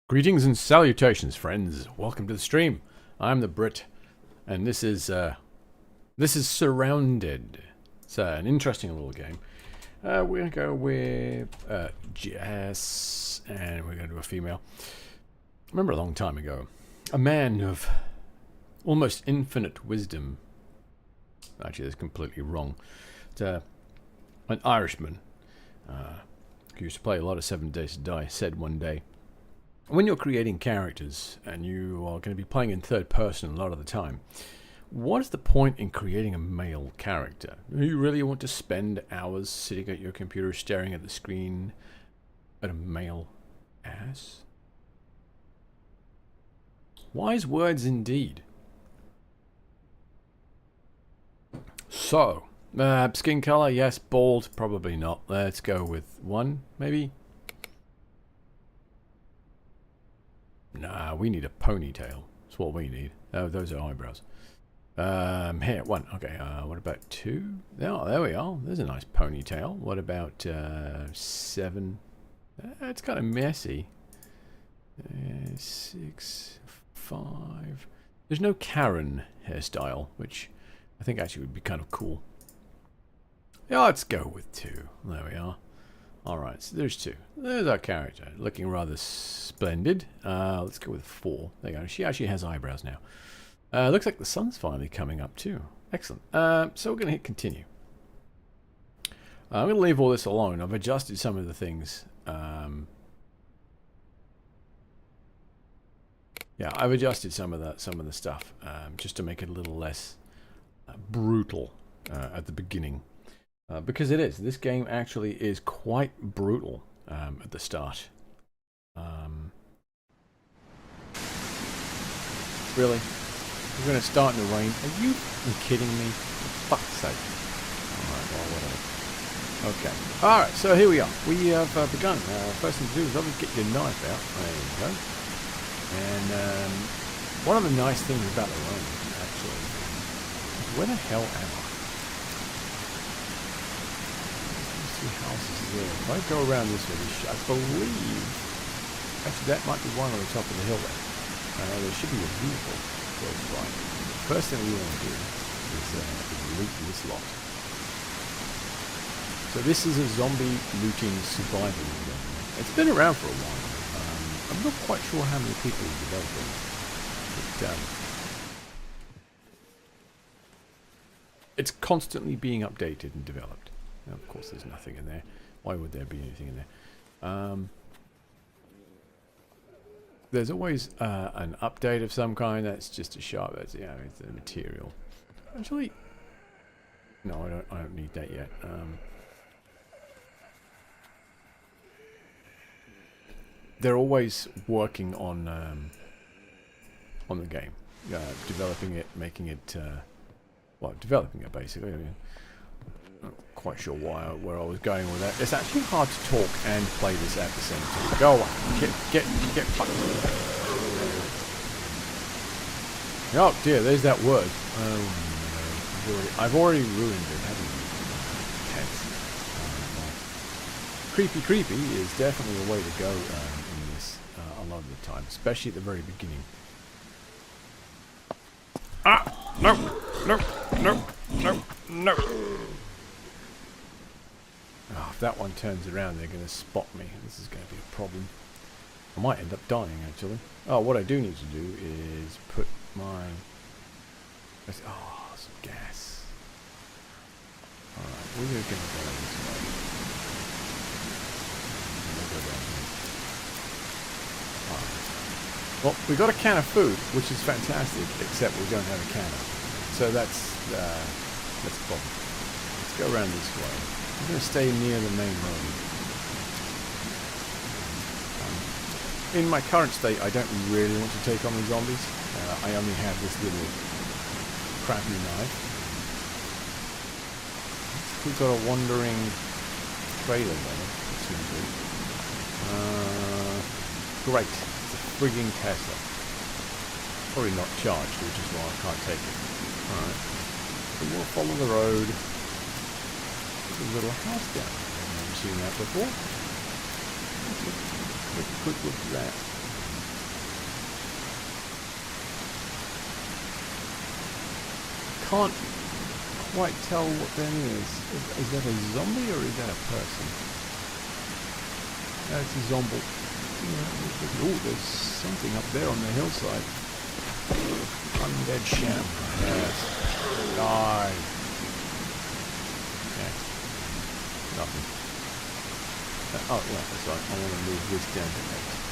Greetings and salutations, friends. Welcome to the stream. I'm the Brit, and this is Surrounded. It's an interesting little game. We're gonna go with Jess, and we're gonna do a female. I remember a long time ago, a man of almost infinite wisdom. Actually, that's completely wrong. It's, an Irishman who used to play a lot of 7 Days to Die said one day, when you're creating characters and you are going to be playing in third person a lot of the time, what is the point in creating a male character? Do you really want to spend hours sitting at your computer staring at the screen at a male ass? Wise words indeed. So, skin color, yes. Bald, probably not. Let's go with one, maybe. Nah, we need a ponytail. That's what we need. Oh, those are eyebrows. Here, one. Okay, what about two? Oh, there we are. There's a nice ponytail. What about 7? It's kind of messy. 6, 5. There's no Karen hairstyle, which I think actually would be kind of cool. Yeah, let's go with 2. There we are. Alright, so there's 2. There's our character, looking rather splendid. Let's go with 4. There you go. She actually has eyebrows now. Looks like the sun's finally coming up too. Excellent. So we're going to hit continue. I'm going to leave all this alone. I've adjusted some of the things. Yeah, I've adjusted some of the stuff just to make it a little less brutal at the beginning. Because it is. This game actually is quite brutal at the start. Really? We're going to start in the rain? Are you kidding me? For fuck's sake. Alright, well, whatever. Okay. Alright, so here we are. We have begun. First thing to do is obviously get your knife out. There you go. And one of the nice things about the rain, actually, is where the hell am I? Houses there. If I go around this way, I believe actually that might be one on the top of the hill there. There should be a vehicle close by. First thing we want to do is loot this lot. So this is a zombie looting survival game. It's been around for a while. I'm not quite sure how many people are developing it. But, it's constantly being updated and developed. Now, of course, there's nothing in there. Why would there be anything in there? There's always an update of some kind. That's just a sharp. That's it's the material. Actually, no, I don't need that yet. They're always working on the game, developing it, making it. Well, developing it basically. I mean, not quite sure where I was going with that. It's actually hard to talk and play this at the same time. Go on, get fucked. Oh dear, there's that word. Oh no, I've already ruined it, haven't I? Tense. Creepy is definitely the way to go in this a lot of the time, especially at the very beginning. Ah, no. Oh, if that one turns around, they're going to spot me. This is going to be a problem. I might end up dying, actually. Oh, what I do need to do is put my... Oh, some gas. Alright, we're going to go this way. We'll go down here. Alright. Well, we got a can of food, which is fantastic, except we don't have a cannon. So that's the problem. Let's go around this way. I'm going to stay near the main road. In my current state, I don't really want to take on the zombies. I only have this little crappy knife. We've got a wandering trailer there. Great. It's a frigging Tesla. Probably not charged, which is why I can't take it. Alright. So we'll follow the road. A little house down there. I've never seen that before. Quick look at that. can't quite tell what that is. Is that a zombie or is that a person? That's a zombie. Oh, there's something up there on the hillside. Undead sham. Yes. Die. Yeah. Nothing. Oh, yeah, that's right. I want to move this down to 8.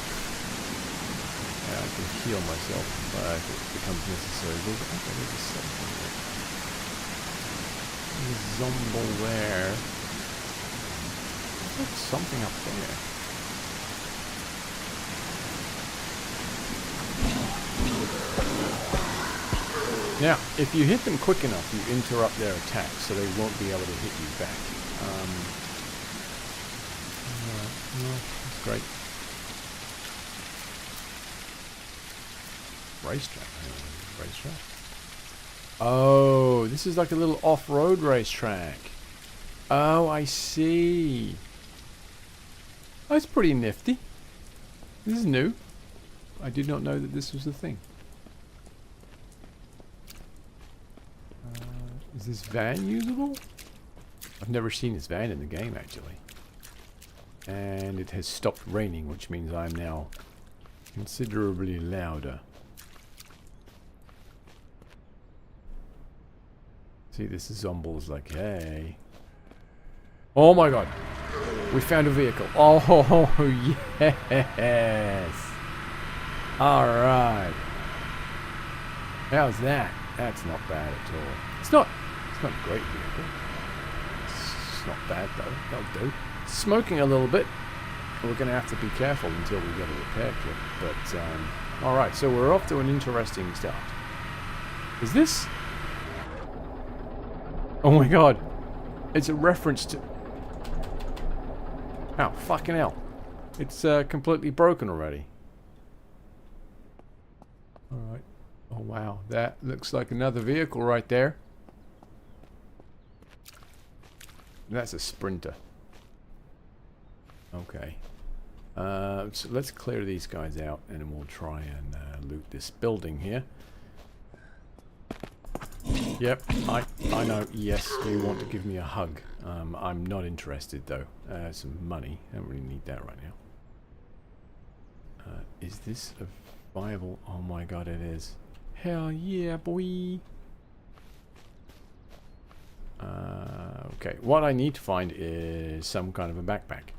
I can heal myself if it becomes necessary. Okay, there's a something there. There's a zombie there. There's something up there. Now, if you hit them quick enough, you interrupt their attack, so they won't be able to hit you back. No, that's great. Racetrack. Racetrack. Oh, this is like a little off-road racetrack. Oh, I see. That's pretty nifty. This is new. I did not know that this was a thing. Is this van usable? I've never seen this van in the game, actually. And it has stopped raining, which means I'm now considerably louder. See, this is Zomble's like, hey. Oh my god. We found a vehicle. Oh, yes. Alright. How's that? That's not bad at all. It's not a great vehicle. It's not bad though. That'll do. It's smoking a little bit. We're going to have to be careful until we get a repair kit. But, alright, so we're off to an interesting start. Is this... Oh my god. It's a reference to... Oh, fucking hell. It's completely broken already. Alright. Oh wow, that looks like another vehicle right there. That's a Sprinter. Okay. So let's clear these guys out and then we'll try and loot this building here. Yep, I know, yes, you want to give me a hug. I'm not interested though. Some money, I don't really need that right now. Is this a viable? Oh my god, it is. Hell yeah, boy. Okay, what I need to find is some kind of a backpack.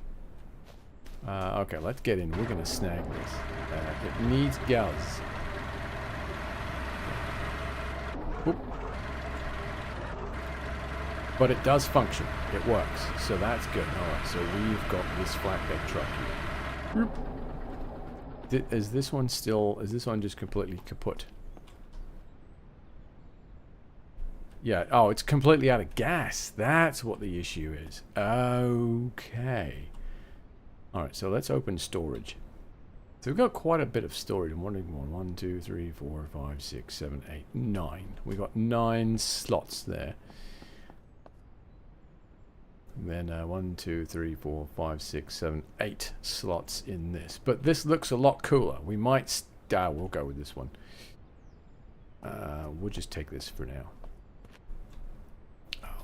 Okay, let's get in. We're going to snag this. It needs gas. Whoop. But it does function. It works. So that's good. Alright, so we've got this flatbed truck here. Is this one still... Is this one just completely kaput? Yeah, oh, it's completely out of gas. That's what the issue is. Okay. Alright, so let's open storage. So we've got quite a bit of storage. I'm wondering, 1, 2, 3, 4, 5, 6, 7, 8, 9. We've got 9 slots there. And then 1, 2, 3, 4, 5, 6, 7, 8 slots in this. But this looks a lot cooler. We might... we'll go with this one. We'll just take this for now.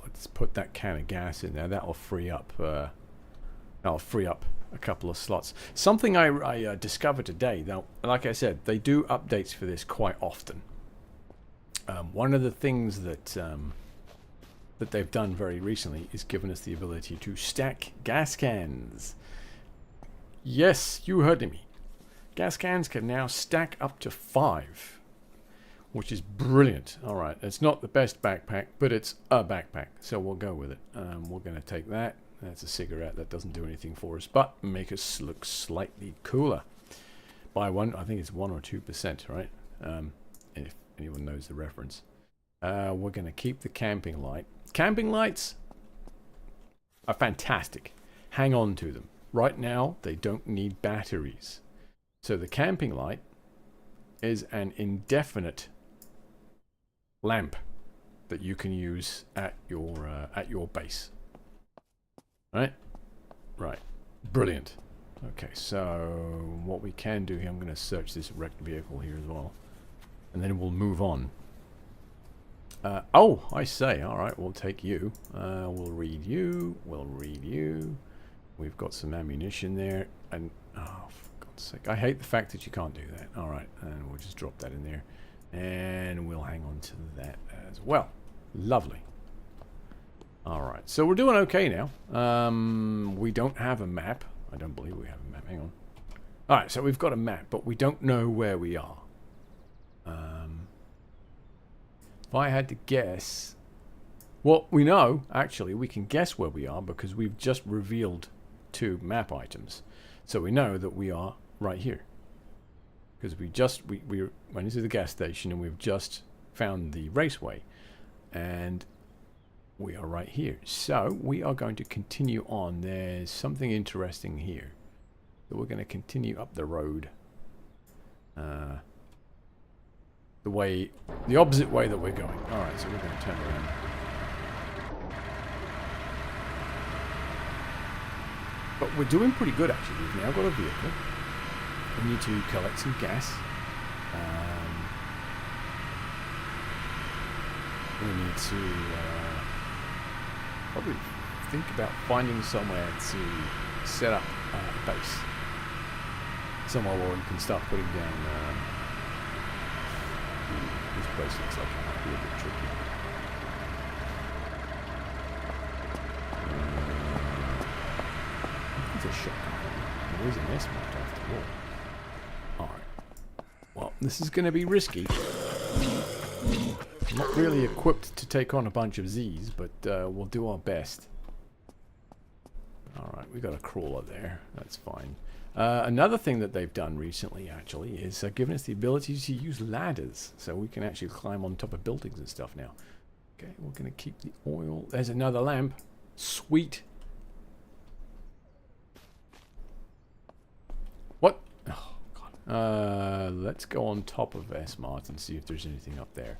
Let's put that can of gas in there. That'll free up a couple of slots. Something I discovered today. Now, like I said, they do updates for this quite often. One of the things that they've done very recently is given us the ability to stack gas cans. Yes, you heard me. Gas cans can now stack up to 5. Which is brilliant. Alright, it's not the best backpack, but it's a backpack. So we'll go with it. We're going to take that. That's a cigarette. That doesn't do anything for us, but make us look slightly cooler. By one, I think it's 1 or 2%, right? If anyone knows the reference. We're going to keep the camping light. Camping lights are fantastic. Hang on to them. Right now, they don't need batteries. So the camping light is an indefinite lamp that you can use at your base. Right? Right. Brilliant. Okay, so what we can do here, I'm going to search this wrecked vehicle here as well. And then we'll move on. Oh, I say. All right, we'll take you. We'll read you. We'll read you. We've got some ammunition there. And, oh, for God's sake. I hate the fact that you can't do that. All right, and we'll just drop that in there. And we'll hang on to that as well. Lovely. All right, so we're doing okay now. We don't have a map. I don't believe we have a map. Hang on. All right, so we've got a map, but we don't know where we are. If I had to guess... Well, we know, actually, we can guess where we are because we've just revealed 2 map items. So we know that we are right here. Because we went into the gas station and we've just found the raceway. And we are right here. So we are going to continue on. There's something interesting here. So we're going to continue up the road. The opposite way that we're going. Alright, so we're going to turn around. But we're doing pretty good actually. We've now got a vehicle. We need to collect some gas. We need to probably think about finding somewhere to set up a base. Somewhere where we can start putting down... this place looks like it might be a bit tricky. It's a shotgun. There is an S-mount after all. Alright. Well, this is going to be risky. I'm not really equipped to take on a bunch of Z's, but we'll do our best. Alright, we got a crawler there. That's fine. Another thing that they've done recently, actually, is given us the ability to use ladders. So we can actually climb on top of buildings and stuff now. Okay, we're going to keep the oil. There's another lamp. Sweet. What? Oh, God. Let's go on top of S-Mart and see if there's anything up there.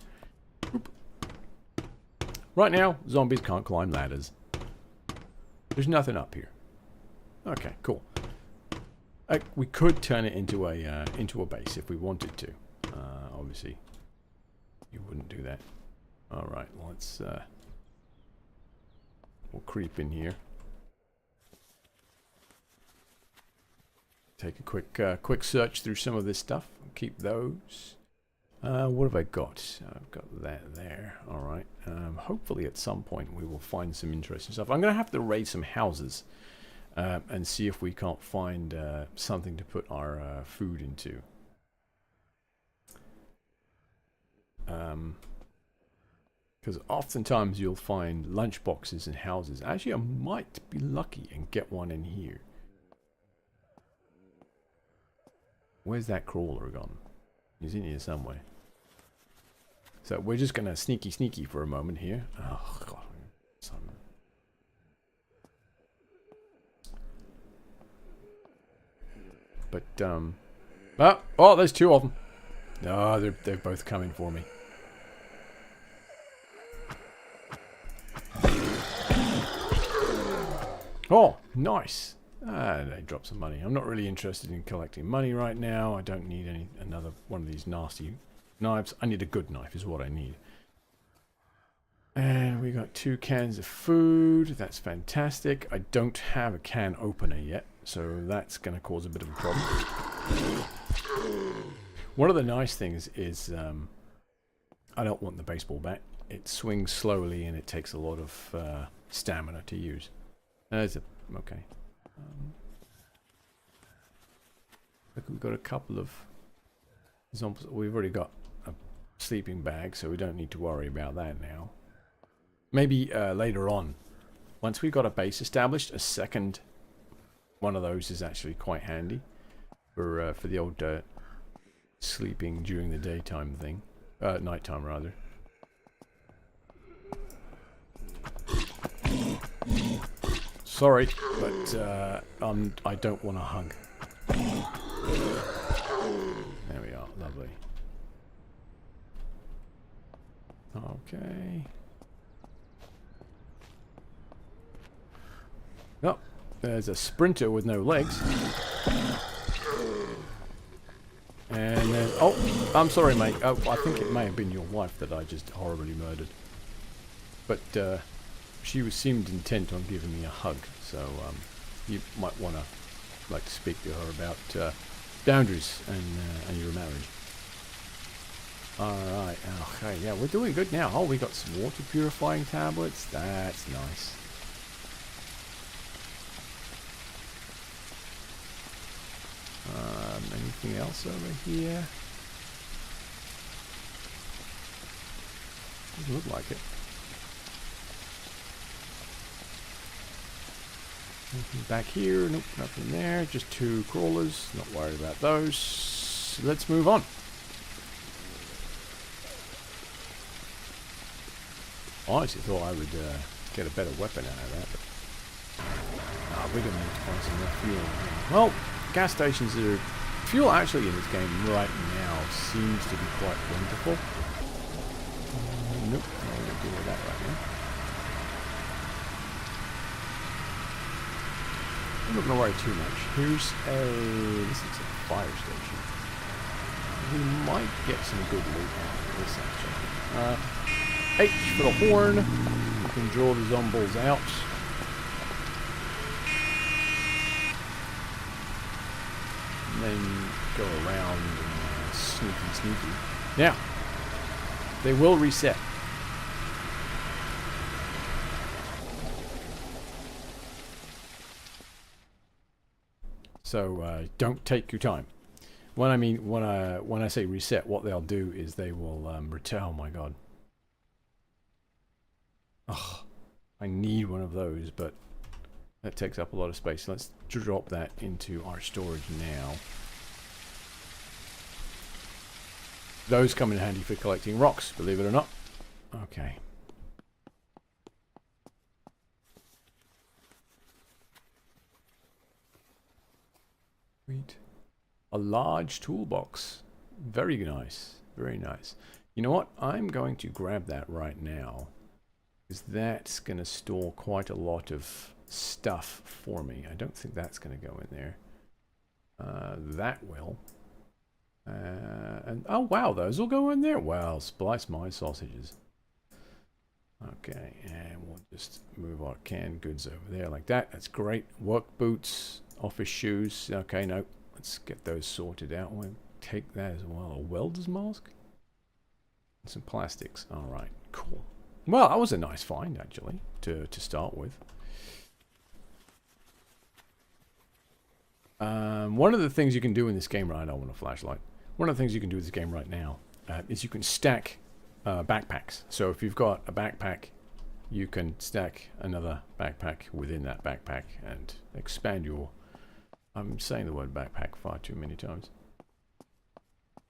Oop. Right now, zombies can't climb ladders. There's nothing up here. Okay, cool. We could turn it into a base if we wanted to. Obviously, you wouldn't do that. All right, let's we'll creep in here. Take a quick search through some of this stuff. Keep those. What have I got? I've got that there. All right. Hopefully, at some point, we will find some interesting stuff. I'm going to have to raid some houses. And see if we can't find something to put our food into. Because oftentimes you'll find lunch boxes in houses. Actually, I might be lucky and get one in here. Where's that crawler gone? He's in here somewhere. So we're just going to sneaky for a moment here. Oh, God. But, oh, there's 2 of them. Oh, they're both coming for me. Oh, nice. They dropped some money. I'm not really interested in collecting money right now. I don't need another one of these nasty knives. I need a good knife is what I need. And we got 2 cans of food. That's fantastic. I don't have a can opener yet, so that's going to cause a bit of a problem. One of the nice things is I don't want the baseball bat. It swings slowly and it takes a lot of stamina to use. Okay. Look, we've got a couple of zombies. We've already got a sleeping bag, so we don't need to worry about that now. Maybe later on, once we've got a base established, a second one of those is actually quite handy for the old sleeping during the daytime thing, nighttime rather. Sorry, but I don't want a hug. There we are, lovely. Okay. Oh, there's a sprinter with no legs. And then, oh, I'm sorry, mate. Oh, I think it may have been your wife that I just horribly murdered. But she seemed intent on giving me a hug, so you might want to like to speak to her about boundaries and your marriage. Alright, okay, yeah, we're doing good now. Oh, we got some water purifying tablets. That's nice. Anything else over here? Doesn't look like it. Nothing back here. Nope, nothing there. Just 2 crawlers. Not worried about those. Let's move on. I honestly thought I would get a better weapon out of that, but we're going to need to find some more fuel. Well, gas stations are... Fuel actually in this game right now seems to be quite plentiful. Nope, I'm going to deal with that right now. I'm not going to worry too much. Here's this is a fire station. We might get some good loot out of this actually. H for the horn. You can draw the zombies out. And then go around and sneaky. Now, they will reset. So don't take your time. When I say reset, what they'll do is they will return. Oh my god. Oh, I need one of those, but that takes up a lot of space. Let's drop that into our storage now. Those come in handy for collecting rocks, believe it or not. Okay. Sweet. A large toolbox. Very nice. Very nice. You know what? I'm going to grab that right now, because that's going to store quite a lot of stuff for me. I don't think that's going to go in there. That will. And oh wow, those will go in there. Wow, splice my sausages. Okay, and we'll just move our canned goods over there like that. That's great. Work boots, office shoes. Okay, no, let's get those sorted out. We'll take that as well. A welder's mask? And some plastics. All right, cool. Well, that was a nice find actually to start with. One of the things you can do in this game, right? I don't want a flashlight. One of the things you can do in this game right now is you can stack backpacks. So if you've got a backpack, you can stack another backpack within that backpack and expand your... I'm saying the word backpack far too many times.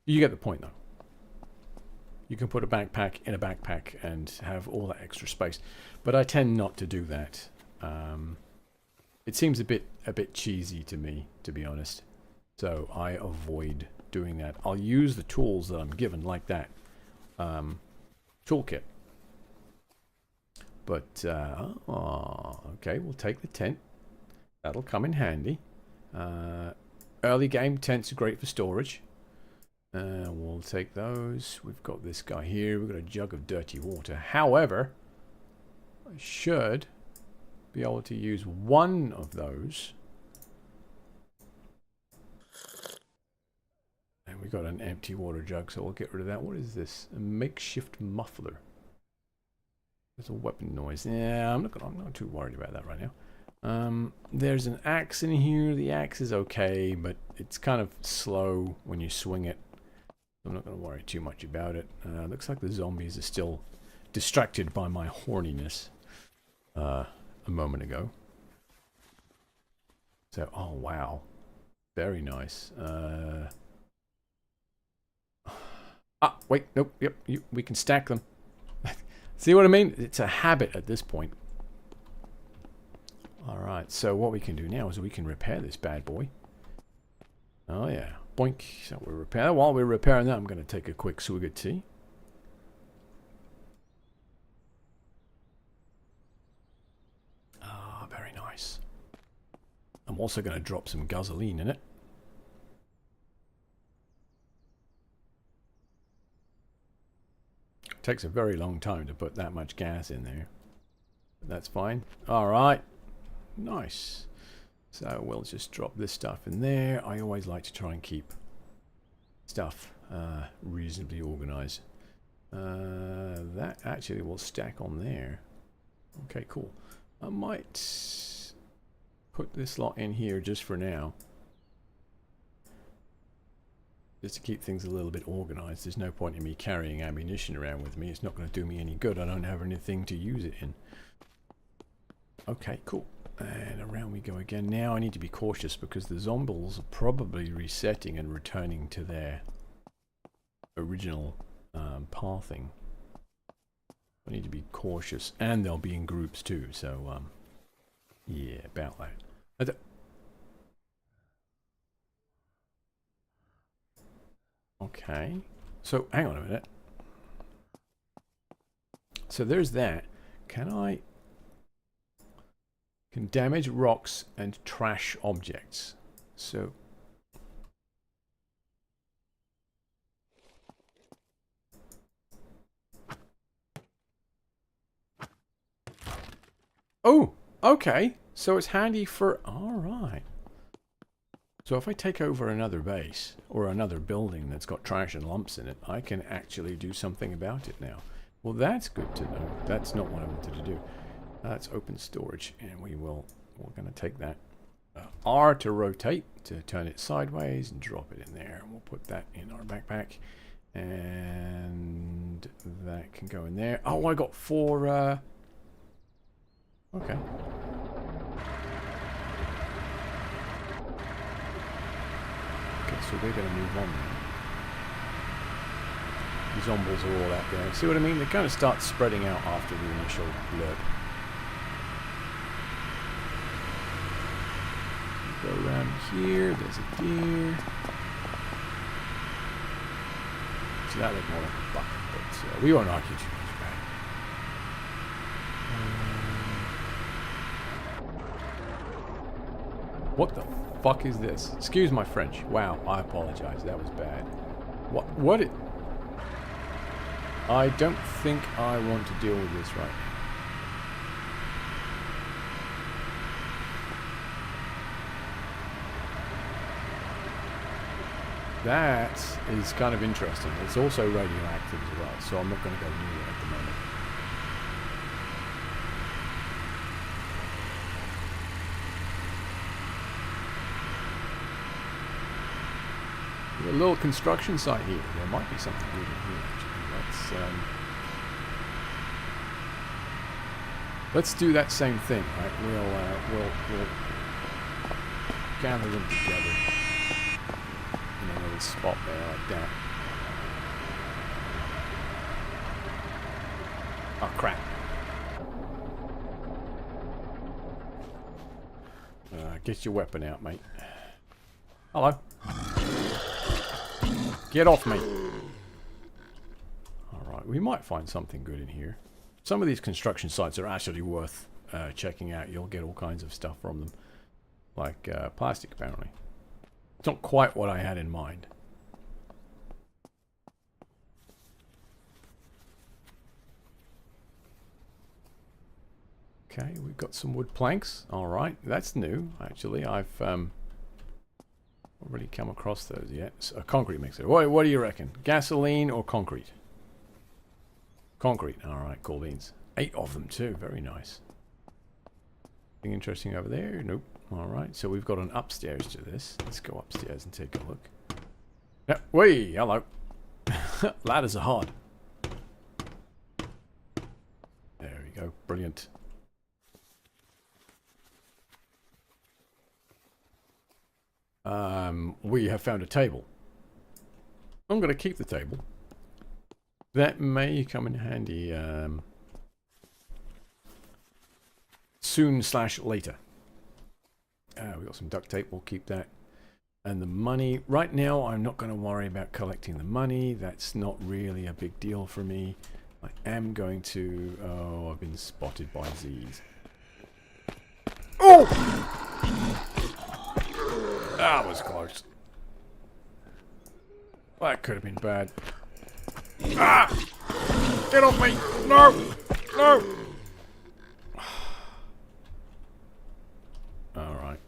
You get the point though. You can put a backpack in a backpack and have all that extra space. But I tend not to do that. It seems a bit cheesy to me, to be honest. So I avoid doing that. I'll use the tools that I'm given, like that toolkit. But okay, we'll take the tent. That'll come in handy. Early game tents are great for storage. We'll take those. We've got this guy here. We've got a jug of dirty water. However, I should be able to use one of those. And we've got an empty water jug, so we'll get rid of that. What is this? A makeshift muffler. There's a weapon noise. Yeah, I'm not too worried about that right now. There's an axe in here. The axe is okay, but it's kind of slow when you swing it. I'm not going to worry too much about it. Looks like the zombies are still distracted by my horniness a moment ago. So, oh wow. Very nice. Wait, nope, yep, we can stack them. See what I mean? It's a habit at this point. Alright, so what we can do now is we can repair this bad boy. Oh yeah, boink. So we repair that. While we're repairing that, I'm going to take a quick swig of tea. Ah, very nice. I'm also going to drop some gasoline in it. Takes a very long time to put that much gas in there. But that's fine. Alright. Nice. So we'll just drop this stuff in there. I always like to try and keep stuff reasonably organized. That actually will stack on there. Okay, cool. I might put this lot in here just for now. Just to keep things a little bit organized. There's no point in me carrying ammunition around with me. It's not going to do me any good. I don't have anything to use it in. Okay, cool. And around we go again. Now I need to be cautious because the zombies are probably resetting and returning to their original pathing. I need to be cautious. And they'll be in groups too. So, yeah, about that. Okay, so hang on a minute. So there's that. Can damage rocks and trash objects. So oh, okay. So it's handy for all right. So if I take over another base or another building that's got trash and lumps in it, I can actually do something about it now. Well, that's good to know. That's not what I wanted to do. That's open storage, and we're going to take that R to rotate, to turn it sideways and drop it in there. And we'll put that in our backpack, and that can go in there. Oh, I got 4. Okay. So we're going to move on now. The zombies are all out there. See what I mean? They kind of start spreading out after the initial blurb. Go around here. There's a deer. So that looked more like a buck, but we won't argue too much about it. What the fuck is this? Excuse my French. Wow, I apologize. That was bad. What it... I don't think I want to deal with this right now. That is kind of interesting. It's also radioactive as well, so I'm not going to go near it at the moment. A little construction site here. There might be something good in here, actually. Let's do that same thing, right? We'll gather them together in a little spot there like that. Oh crap! Get your weapon out, mate. Hello. Get off me. Alright, we might find something good in here. Some of these construction sites are actually worth checking out. You'll get all kinds of stuff from them. Like plastic, apparently. It's not quite what I had in mind. Okay, we've got some wood planks. Alright, that's new, actually. I've already come across those yet. So, a concrete mixer. What do you reckon? Gasoline or concrete? Concrete. Alright, cool beans. 8 of them too. Very nice. Anything interesting over there? Nope. Alright, so we've got an upstairs to this. Let's go upstairs and take a look. Yeah, whee! Hello. Ladders are hard. There we go. Brilliant. We have found a table. I'm going to keep the table. That may come in handy soon/later. We've got some duct tape. We'll keep that. And the money. Right now, I'm not going to worry about collecting the money. That's not really a big deal for me. I am going to... Oh, I've been spotted by Z's. Oh! That was close. That could have been bad. Ah! Get off me! No! No! Alright.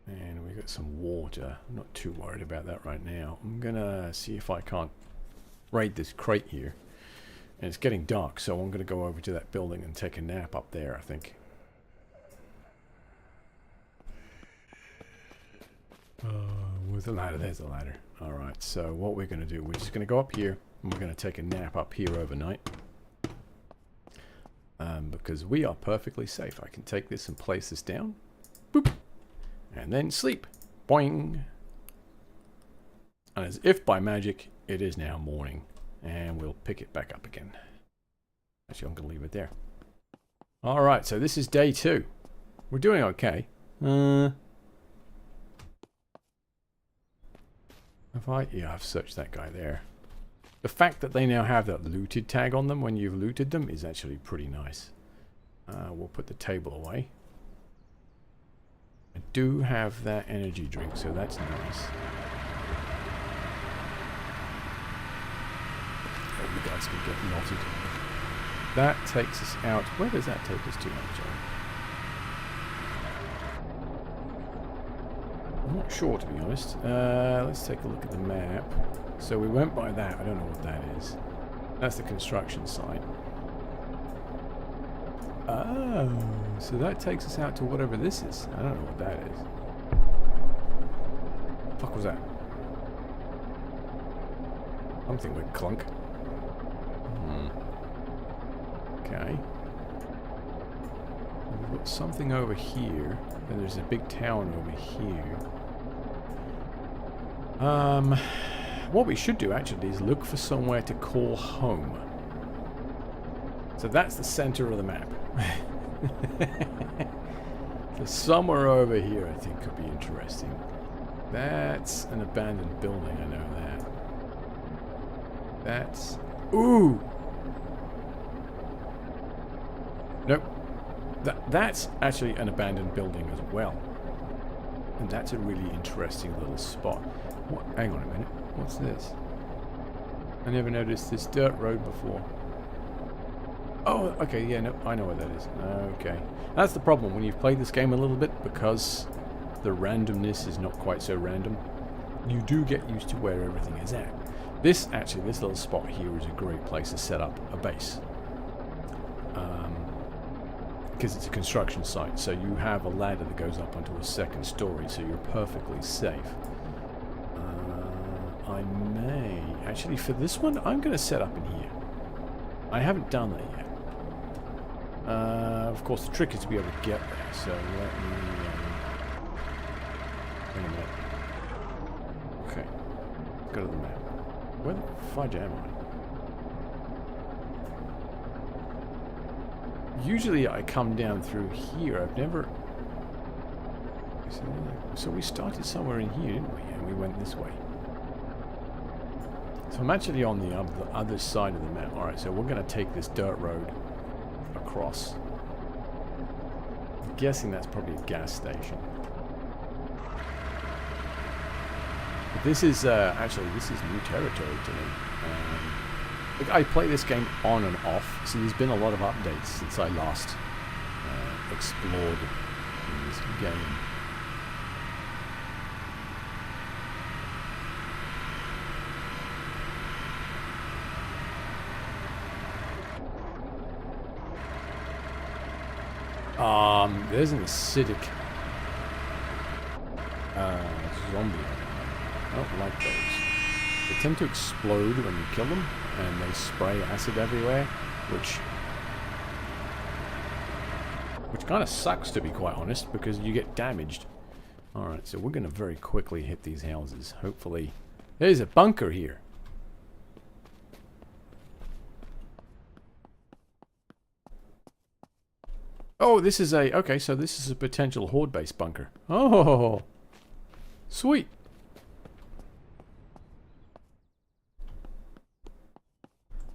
And we got some water. I'm not too worried about that right now. I'm gonna see if I can't raid this crate here. And it's getting dark, so I'm gonna go over to that building and take a nap up there, I think. Where's the ladder? There's the ladder. Alright, so what we're gonna do, we're just gonna go up here and we're gonna take a nap up here overnight. Because we are perfectly safe. I can take this and place this down. Boop. And then sleep. Boing. And as if by magic, it is now morning. And we'll pick it back up again. Actually, I'm going to leave it there. Alright, so this is day 2. We're doing okay. Have I? Yeah, I've searched that guy there. The fact that they now have that looted tag on them when you've looted them is actually pretty nice. We'll put the table away. I do have that energy drink, so that's nice. Oh, you guys can get knotted. That takes us out. Where does that take us to, actually? I'm not sure, to be honest. Let's take a look at the map. So we went by that. I don't know what that is. That's the construction site. Oh, so that takes us out to whatever this is. I don't know what that is. Fuck was that? Something went clunk. Okay. We've got something over here. And there's a big town over here. What we should do actually is look for somewhere to call home. So that's the center of the map. So somewhere over here I think could be interesting. That's an abandoned building, I know that. That's... Ooh! Nope. That's actually an abandoned building as well. And that's a really interesting little spot. What? Hang on a minute. What's this? I never noticed this dirt road before. Oh, okay, yeah, no, I know what that is. Okay. That's the problem when you've played this game a little bit, because the randomness is not quite so random. You do get used to where everything is at. This little spot here is a great place to set up a base. Because it's a construction site, so you have a ladder that goes up onto a second story, so you're perfectly safe. I may... Actually, for this one, I'm going to set up in here. I haven't done that yet. Of course, the trick is to be able to get there, so let me... wait a minute. Okay. Go to the map. Where the fudge am I? Usually I come down through here. I've never... So we started somewhere in here, didn't we? And we went this way. So I'm actually on the other side of the map. Alright, so we're going to take this dirt road across. I'm guessing that's probably a gas station. But this is, actually, this is new territory to me. Look, I play this game on and off, so there's been a lot of updates since I last explored in this game. There's an acidic zombie. I don't like those. They tend to explode when you kill them, and they spray acid everywhere, which kind of sucks, to be quite honest, because you get damaged. Alright, so we're going to very quickly hit these houses. Hopefully... There's a bunker here. Oh, this is a... Okay, so this is a potential horde-based bunker. Oh! Sweet!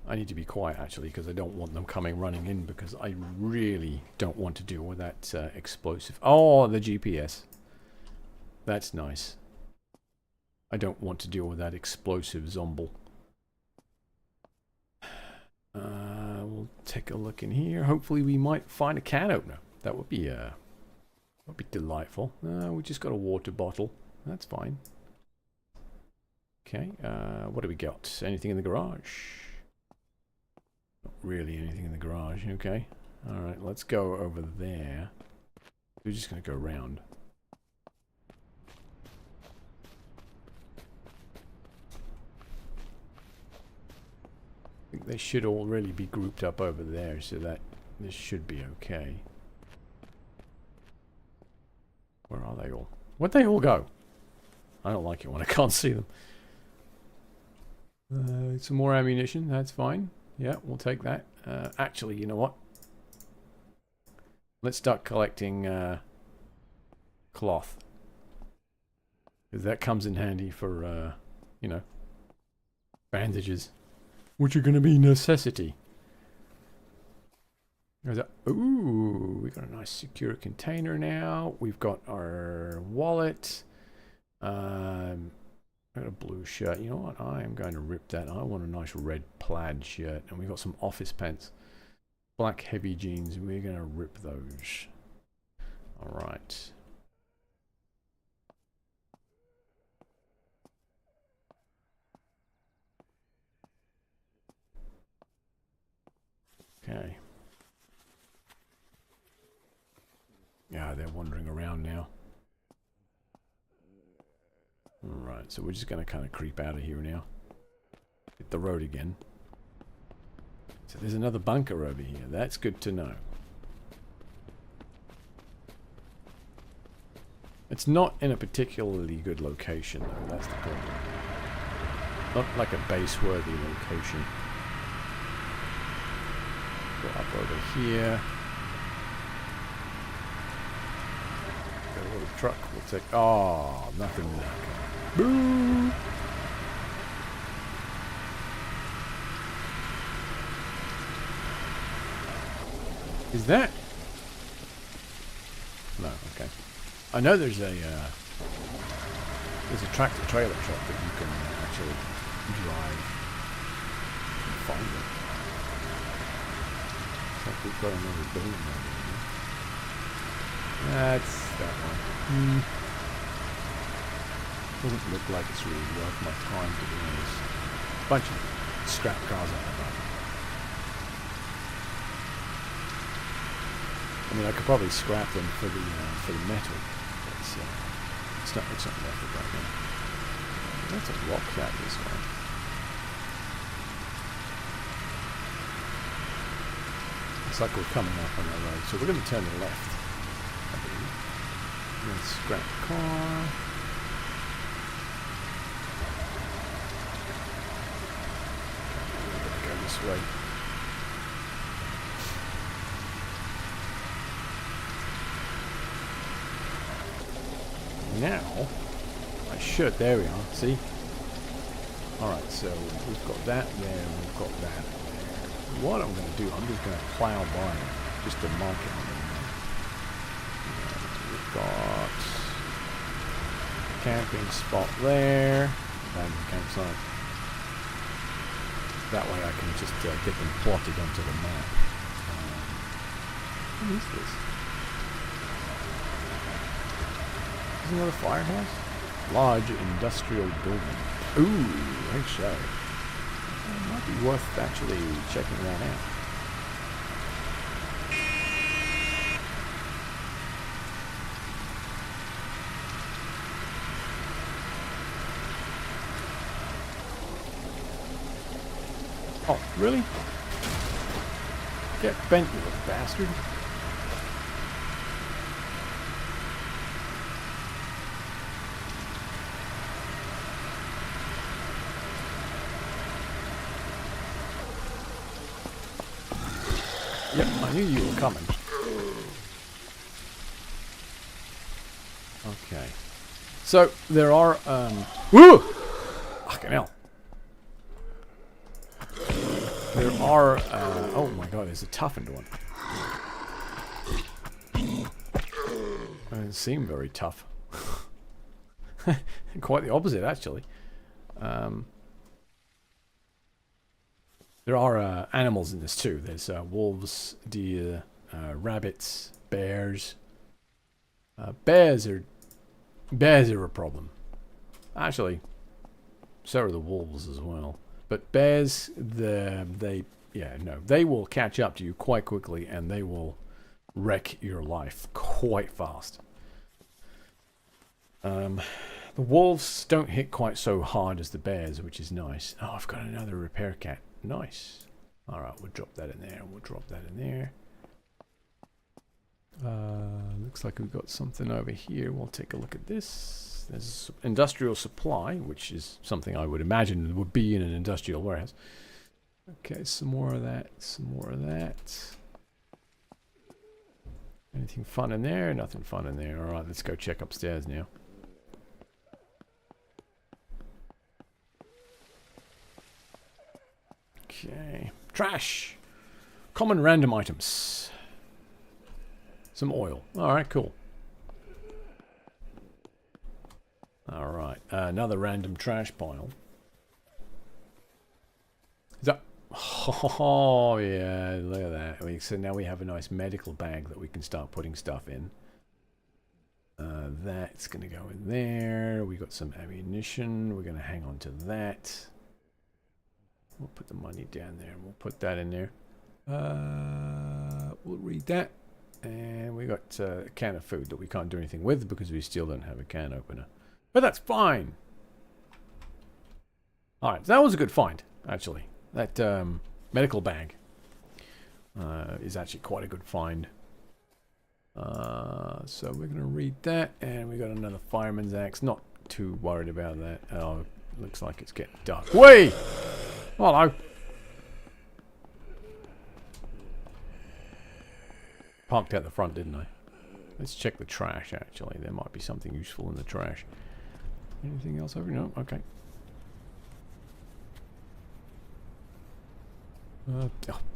I need to be quiet, actually, because I don't want them coming running in, because I really don't want to deal with that explosive... Oh, the GPS. That's nice. I don't want to deal with that explosive zombie. We'll take a look in here. Hopefully we might find a can opener. That would be delightful. We just got a water bottle. That's fine. Okay, what do we got? Anything in the garage? Not really anything in the garage. Okay. Alright, let's go over there. We're just going to go around. I think they should all really be grouped up over there, so that this should be okay. Where are they all? Where'd they all go? I don't like it when I can't see them. Some more ammunition, that's fine. Yeah, we'll take that. Actually, you know what? Let's start collecting cloth. Because that comes in handy for, you know, bandages. Which are going to be necessity. Ooh, we got a nice secure container now. We've got our wallet. I got a blue shirt. You know what? I am going to rip that. I want a nice red plaid shirt. And we've got some office pants. Black heavy jeans. We're going to rip those. Alright. Okay. Yeah, they're wandering around now. Alright, so we're just going to kind of creep out of here now. Hit the road again. So there's another bunker over here. That's good to know. It's not in a particularly good location, though. That's the problem. Not like a base-worthy location. Go up over here. Got a little truck. We'll take. Oh, nothing there. Boo! Is that? No. Okay. I know there's a tractor trailer truck that you can actually drive and find it. We've got another building over here. That's that one. Doesn't look like it's really worth my time, to be honest. Bunch of scrap cars out there. I mean, I could probably scrap them for the metal, but it's not worth it right now. That's a rock that this one. Looks like we're coming up on the road, so we're going to turn to the left. I believe. And then scrap the car. We're going to go this way. Now, I should. There we are. See? Alright, so we've got that there, we've got that there. What I'm going to do, I'm just going to plow by it, just to mark it on the map. We've got camping spot there, abandoned campsite. That way I can just get them plotted onto the map. What is this? Is it another firehouse? Large industrial building. Ooh, thanks, show. It might be worth actually checking that out. Oh, really? Get bent, you little bastard. Yep, I knew you were coming. Okay. So, there are, woo! Fucking hell. There are, oh my god, there's a toughened one. It doesn't seem very tough. Quite the opposite, actually. There are animals in this too. There's wolves, deer, rabbits, bears. Bears are a problem. Actually, so are the wolves as well. But bears, they will catch up to you quite quickly, and they will wreck your life quite fast. The wolves don't hit quite so hard as the bears, which is nice. Oh, I've got another repair cat. Nice. Alright, we'll drop that in there. We'll drop that in there. Looks like we've got something over here. We'll take a look at this. There's industrial supply, which is something I would imagine would be in an industrial warehouse. Okay, some more of that. Some more of that. Anything fun in there? Nothing fun in there. Alright, let's go check upstairs now. Okay. Trash! Common random items. Some oil. Alright, cool. Alright, another random trash pile. Is that... Oh, yeah, look at that. So now we have a nice medical bag that we can start putting stuff in. That's going to go in there. We got some ammunition. We're going to hang on to that. We'll put the money down there. We'll put that in there. We'll read that. And we got a can of food that we can't do anything with because we still don't have a can opener. But that's fine. Alright, that was a good find, actually. That medical bag is actually quite a good find. So we're going to read that. And we got another fireman's axe. Not too worried about that. Oh, looks like it's getting dark. Wait! Hello. Parked out the front, didn't I? Let's check the trash, actually. There might be something useful in the trash. Anything else over? No? Okay.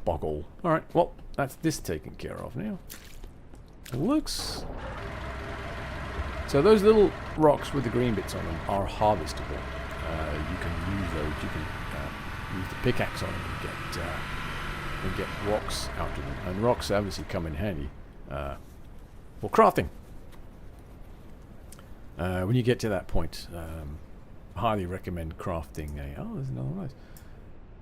Boggle. Alright, well, that's this taken care of now. It looks... So those little rocks with the green bits on them are harvestable. You can use those. You can use the pickaxe on them and get rocks out of them. And rocks obviously come in handy for crafting. When you get to that point, I highly recommend crafting a... Oh, there's another one of those.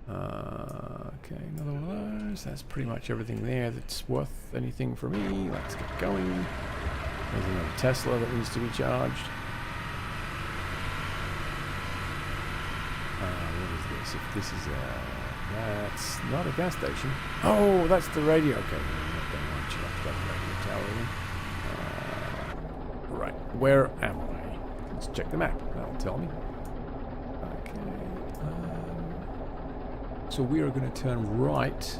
Okay, another one of those. That's pretty much everything there that's worth anything for me. Let's get going. There's another Tesla that needs to be charged. What is this? If this is that's not a gas station. Oh, that's the radio. Okay, I'm not going to chill out the radio tower again. Right, where am I? Let's check the map. That'll tell me. Okay. So we are going to turn right.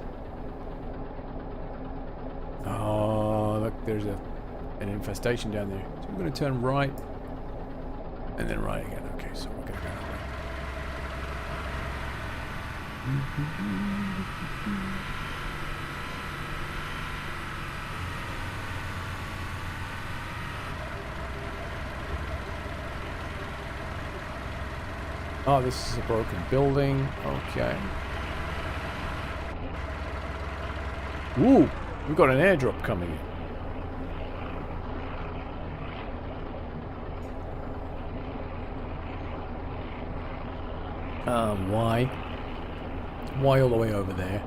Oh, look, there's an infestation down there. So we're going to turn right and then right again. Okay, so we're going to go that way. Oh, this is a broken building. Okay. Ooh, we've got an airdrop coming in. Why? Why all the way over there?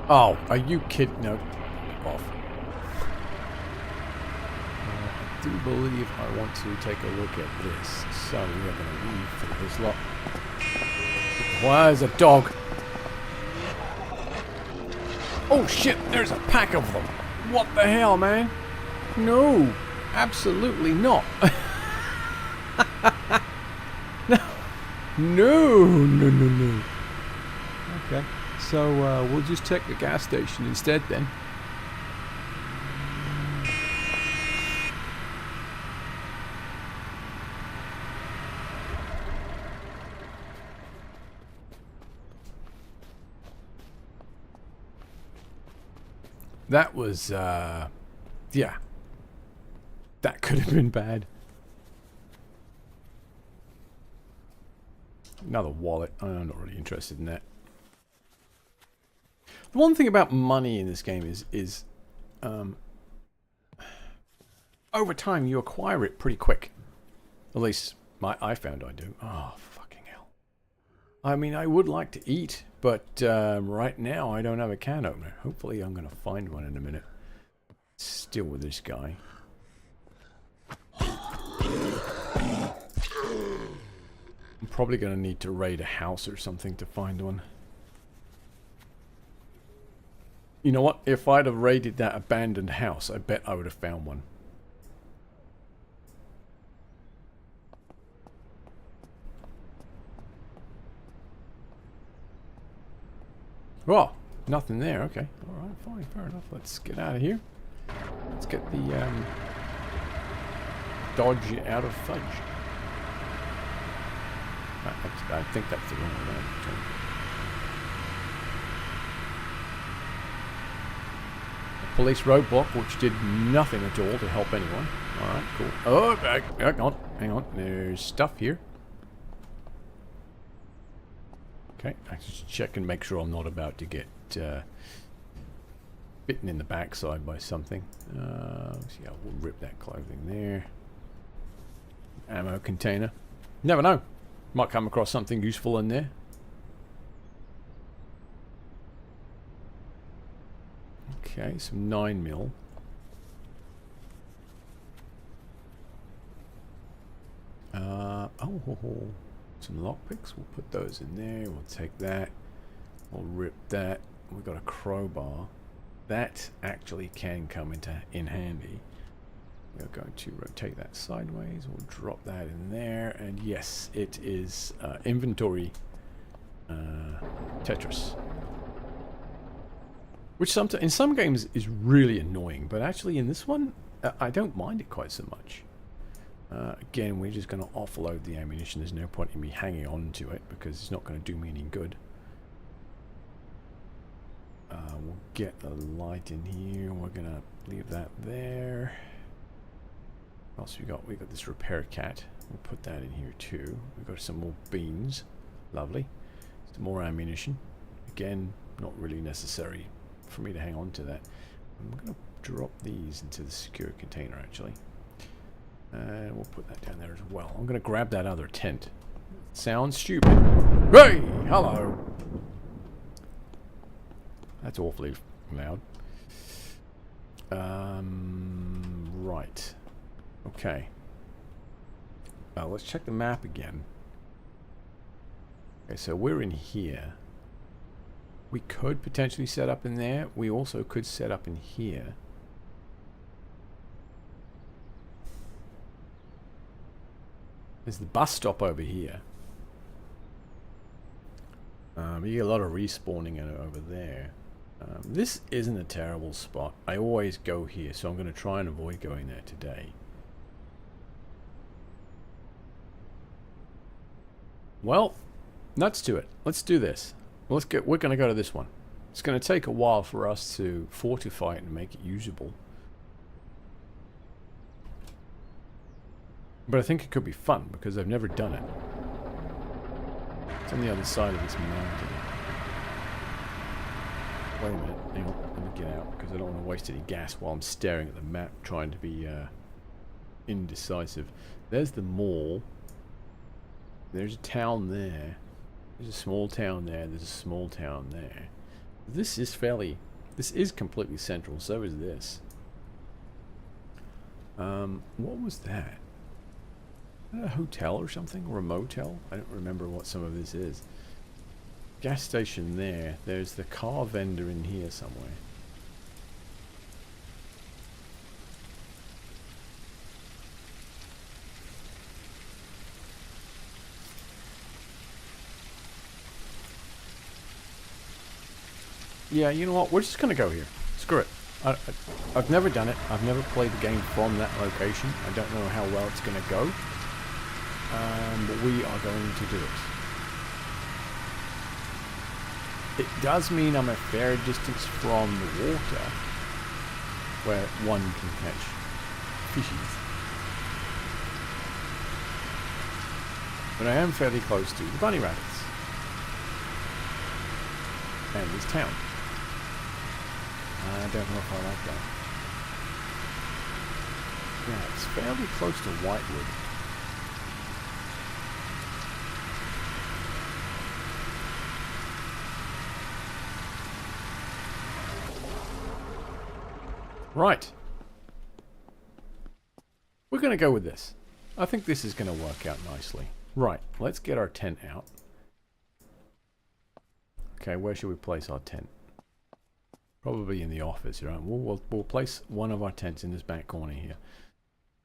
Oh, are you kidding? No, off. I do believe I want to take a look at this. So we are going to leave through this lot. Why is a dog? Oh shit, there's a pack of them. What the hell, man? No, absolutely not. No. Okay, so we'll just check the gas station instead then. That was, yeah. That could have been bad. Another wallet. I'm not really interested in that. The one thing about money in this game is over time you acquire it pretty quick. At least I found I do. Oh, fucking hell. I mean, I would like to eat, but right now I don't have a can opener. Hopefully I'm going to find one in a minute. Still with this guy. I'm probably going to need to raid a house or something to find one. You know what? If I'd have raided that abandoned house, I bet I would have found one. Oh, nothing there. Okay. Alright, fine. Fair enough. Let's get out of here. Let's get the dodge out of fudge. I think that's the wrong way to turn. A police roadblock, which did nothing at all to help anyone. Alright, cool. Oh, hang on. There's stuff here. Okay, I just check and make sure I'm not about to get bitten in the backside by something. Yeah, we'll rip that clothing there. Ammo container. Never know. Might come across something useful in there. Okay, some 9mm. Some lockpicks. We'll put those in there. We'll take that. We'll rip that. We've got a crowbar. That actually can come in handy. We're going to rotate that sideways. We'll drop that in there. And yes, it is inventory Tetris. Which in some games is really annoying. But actually in this one, I don't mind it quite so much. Again, we're just going to offload the ammunition. There's no point in me hanging on to it because it's not going to do me any good. We'll get the light in here. We're going to leave that there. What else we got? We got this repair cat. We'll put that in here too. We've got some more beans. Lovely. Some more ammunition. Again, not really necessary for me to hang on to that. I'm going to drop these into the secure container actually. And we'll put that down there as well. I'm going to grab that other tent. Sounds stupid. Hey! Hello! That's awfully loud. Right. Okay. Let's check the map again. Okay, so we're in here. We could potentially set up in there. We also could set up in here. There's the bus stop over here. You get a lot of respawning over there. This isn't a terrible spot. I always go here, so I'm going to try and avoid going there today. Well, nuts to it. Let's do this. We're going to go to this one. It's going to take a while for us to fortify it and make it usable. But I think it could be fun because I've never done it. It's on the other side of this mountain. Wait a minute, hang on, let me get out because I don't want to waste any gas while I'm staring at the map trying to be indecisive. There's the mall. There's a town there. There's a small town there. There's a small town there. This is completely central, so is this. What was that? A hotel or something? Or a motel? I don't remember what some of this is. Gas station there. There's the car vendor in here somewhere. Yeah, you know what? We're just going to go here. Screw it. I've never done it. I've never played the game from that location. I don't know how well it's going to go. But we are going to do it. It does mean I'm a fair distance from the water where one can catch fishies. But I am fairly close to the bunny rabbits. And this town. I don't know if I like that. Yeah, it's fairly close to Whitewood. Right. We're going to go with this. I think this is going to work out nicely. Right, let's get our tent out. Okay, where should we place our tent? Probably in the office, right? We'll place one of our tents in this back corner here.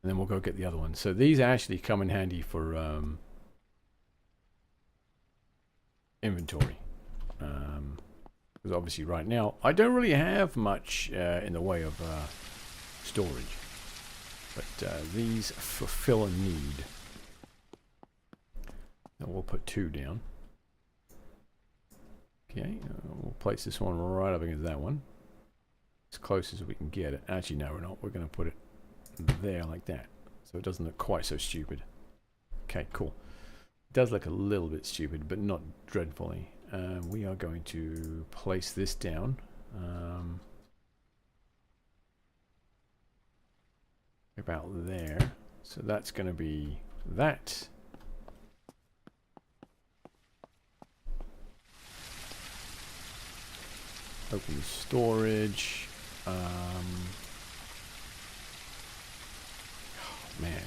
And then we'll go get the other one. So these actually come in handy for inventory. Because obviously right now, I don't really have much in the way of storage. But these fulfill a need. And we'll put 2 down. Okay, we'll place this one right up against that one. As close as we can get it. Actually, no, we're not. We're going to put it there like that. So it doesn't look quite so stupid. Okay, cool. It does look a little bit stupid, but not dreadfully. We are going to place this down. About there. So that's going to be that. Open storage. Oh man,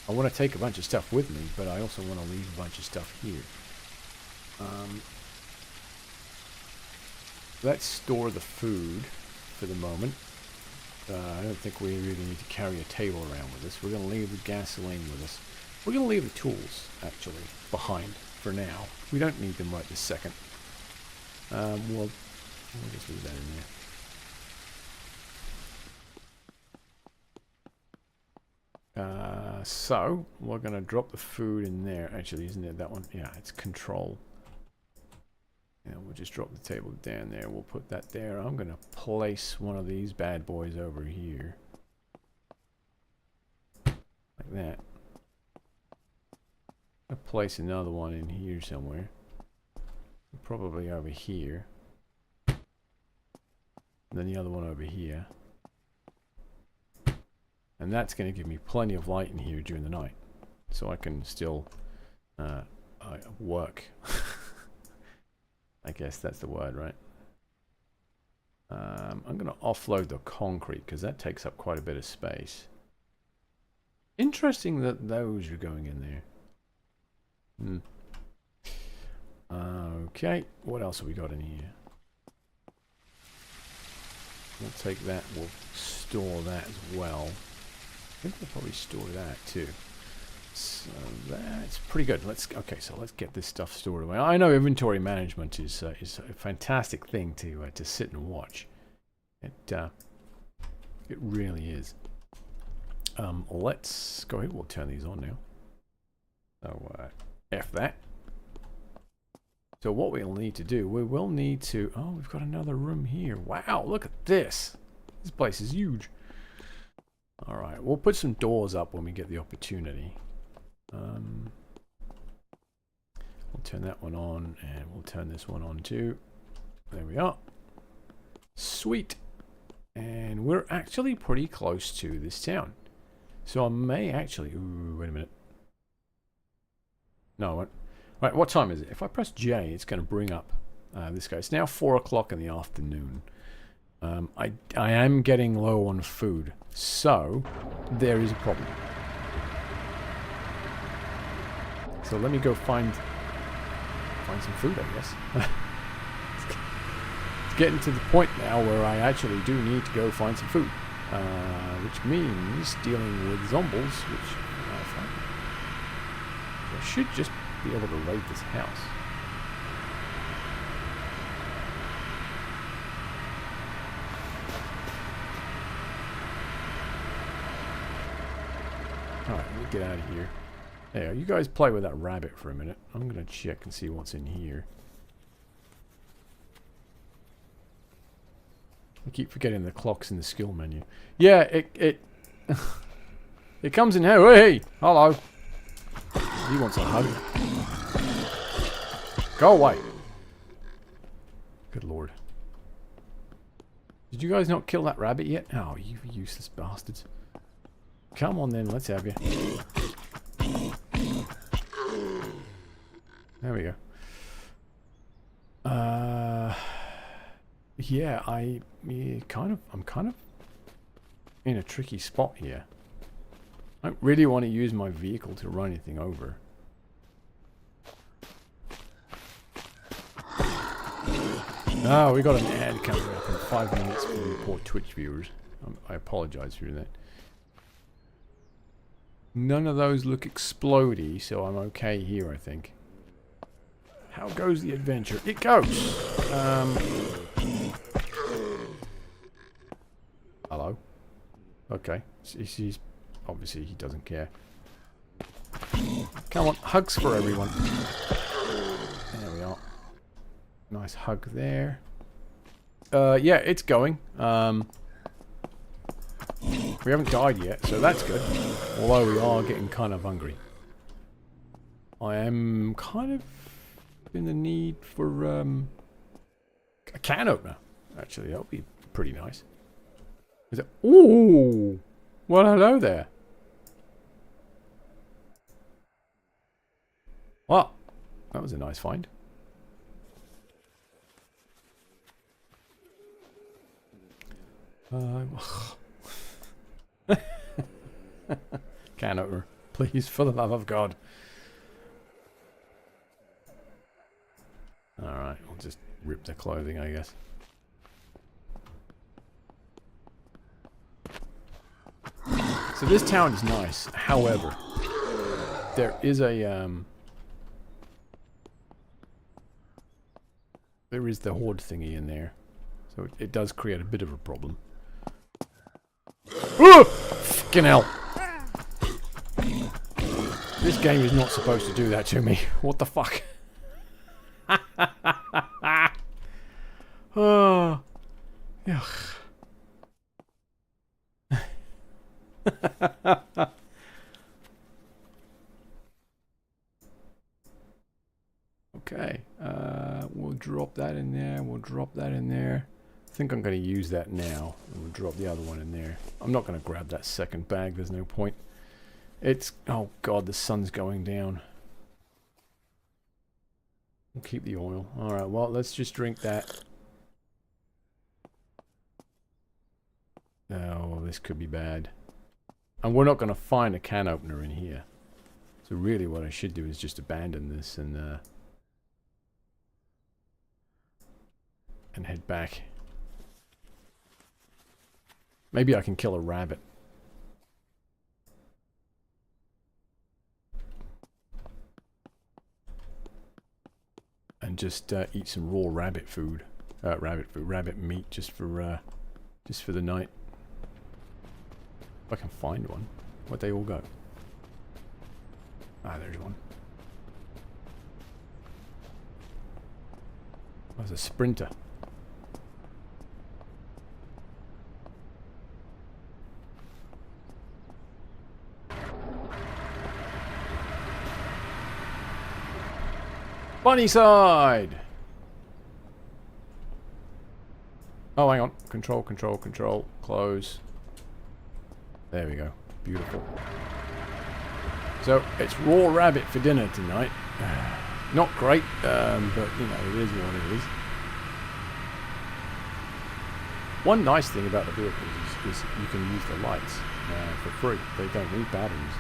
I want to take a bunch of stuff with me, but I also want to leave a bunch of stuff here. Let's store the food for the moment. I don't think we really need to carry a table around with us. We're going to leave the gasoline with us. We're going to leave the tools, actually, behind for now. We don't need them right this second. We'll just leave that in there. So, we're going to drop the food in there. Actually, isn't it that one? Yeah, it's control. And we'll just drop the table down there. We'll put that there. I'm going to place one of these bad boys over here. Like that. I'll place another one in here somewhere. Probably over here. And then the other one over here. And that's going to give me plenty of light in here during the night. So I can still work. I guess that's the word, right? I'm going to offload the concrete because that takes up quite a bit of space. Interesting that those are going in there. Okay, what else have we got in here? We'll take that, we'll store that as well. I think we'll probably store that too. So that's pretty good. Okay, so let's get this stuff stored away. I know inventory management is a fantastic thing to sit and watch. It really is. Let's go ahead. We'll turn these on now. So F that. So what we'll need to do, we will need to... Oh, we've got another room here. Wow, look at this. This place is huge. Alright, we'll put some doors up when we get the opportunity. We'll turn that one on, and we'll turn this one on too. There we are. Sweet. And we're actually pretty close to this town. So I may actually... Ooh, wait a minute. No, I won't. Right, what time is it? If I press J, it's going to bring up this guy. It's now 4 o'clock in the afternoon. I am getting low on food, so there is a problem. So let me go find some food, I guess. It's getting to the point now where I actually do need to go find some food, which means dealing with zombies, which I should just be able to raid this house. Alright, let me get out of here. There, you guys play with that rabbit for a minute. I'm going to check and see what's in here. I keep forgetting the clock's in the skill menu. Yeah, it comes in here. Hey, hello. He wants a hug. Go away. Good lord. Did you guys not kill that rabbit yet? Oh, you useless bastards. Come on then, let's have you. There we go. Yeah, I'm kind of in a tricky spot here. I don't really want to use my vehicle to run anything over. Oh, we got an ad coming up in 5 minutes for the poor Twitch viewers. I apologize for that. None of those look explodey, so I'm okay here, I think. How goes the adventure? It goes! Hello? Okay. He's obviously he doesn't care. Come on, hugs for everyone. There we are. Nice hug there. Yeah, it's going. We haven't died yet, so that's good. Although we are getting kind of hungry. I am kind of in the need for a can opener. Actually, that would be pretty nice. Is it? Ooh! Well, hello there. Well, that was a nice find. Can opener, please, for the love of God. Alright, we'll just rip the clothing, I guess. So this town is nice. However, there is a there is the horde thingy in there, so it does create a bit of a problem. Oh! Fucking hell! This game is not supposed to do that to me. What the fuck? Oh. Ugh. Okay, we'll drop that in there, we'll drop that in there. I think I'm going to use that now, and we'll drop the other one in there. I'm not going to grab that second bag, there's no point. It's, oh god, the sun's going down. We'll keep the oil. Alright, well, let's just drink that. Oh, this could be bad. And we're not going to find a can opener in here. So really what I should do is just abandon this and head back. Maybe I can kill a rabbit. And just eat some raw rabbit food. Rabbit meat just for the night. If I can find one. Where'd they all go? Ah, there's one. There's a sprinter. Bunny side! Oh, hang on. Control, control, control. Close. There we go. Beautiful. So, it's raw rabbit for dinner tonight. Not great, but, you know, it is what it is. One nice thing about the vehicles is you can use the lights for free. They don't need batteries.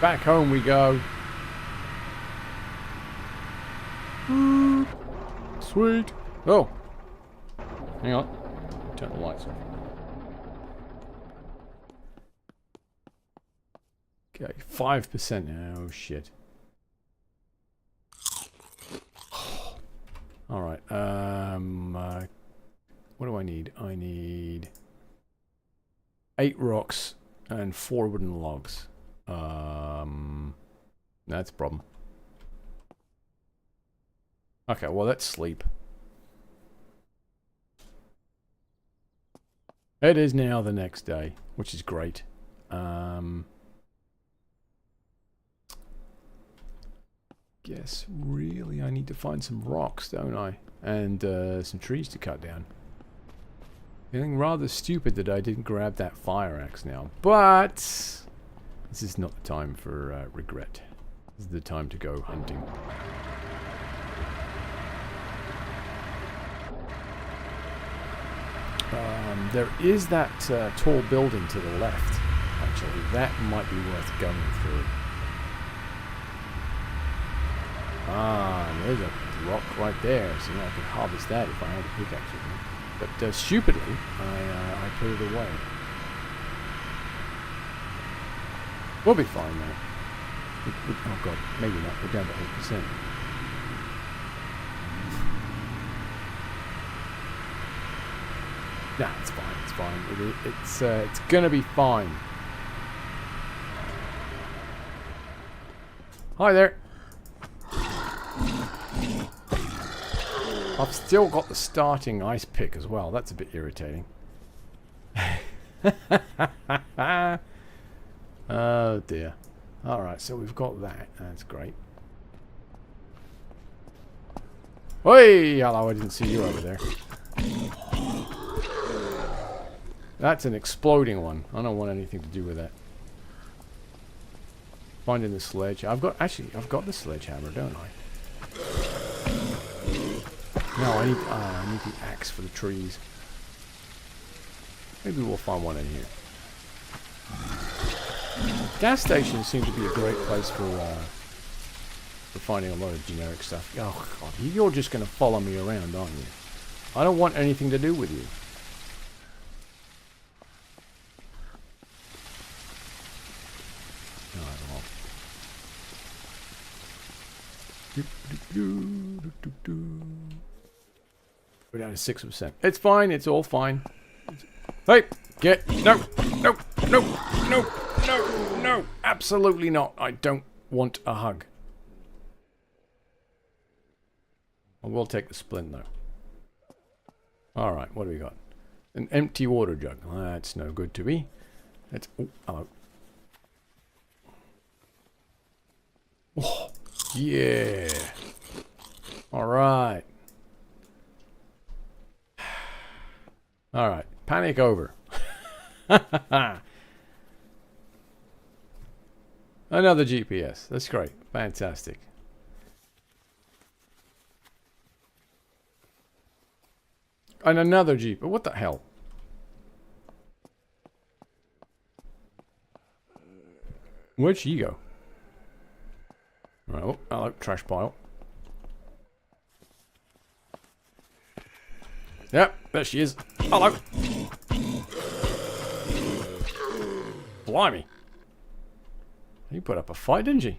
Back home we go. Sweet. Oh. Hang on. Turn the lights off. Okay, 5%. Oh shit. Alright, what do I need? I need 8 rocks and 4 wooden logs. That's a problem. Okay, well, let's sleep. It is now the next day, which is great. guess really I need to find some rocks, don't I? And some trees to cut down. Feeling rather stupid that I didn't grab that fire axe now. But this is not the time for regret. This is the time to go hunting. There is that tall building to the left. Actually, that might be worth going through. Ah, and there's a rock right there, so I could harvest that if I had a pickaxe with me. But stupidly, I put it away. We'll be fine now. Oh god, maybe not. We're down to 8%. Nah, it's fine. It's fine. It's gonna be fine. Hi there. I've still got the starting ice pick as well. That's a bit irritating. Oh dear. Alright, so we've got that. That's great. Hey! Hello, I didn't see you over there. That's an exploding one. I don't want anything to do with that. Finding the sledge. I've got the sledgehammer, don't I? No, I need the axe for the trees. Maybe we'll find one in here. Gas stations seem to be a great place for finding a lot of generic stuff. Oh god, you're just going to follow me around, aren't you? I don't want anything to do with you. We're down to 6%. It's fine. It's all fine. Hey, no, absolutely not. I don't want a hug. I will take the splint though. All right, what do we got? An empty water jug. That's no good to me. That's hello. Oh, yeah. All right. All right. Panic over. Another GPS. That's great. Fantastic. And another Jeep. What the hell? Where'd she go? Right, oh, hello, trash pile. Yep, there she is. Hello. Blimey. You put up a fight, didn't you?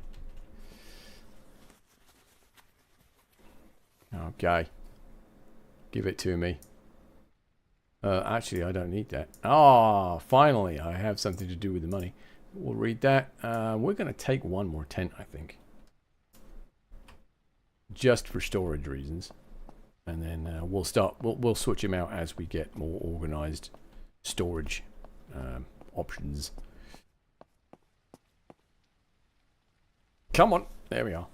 Okay. Give it to me. Actually, I don't need that. Ah, finally, I have something to do with the money. We'll read that. We're going to take one more tent, I think. Just for storage reasons. And then we'll switch them out as we get more organized storage options. Come on. There we are.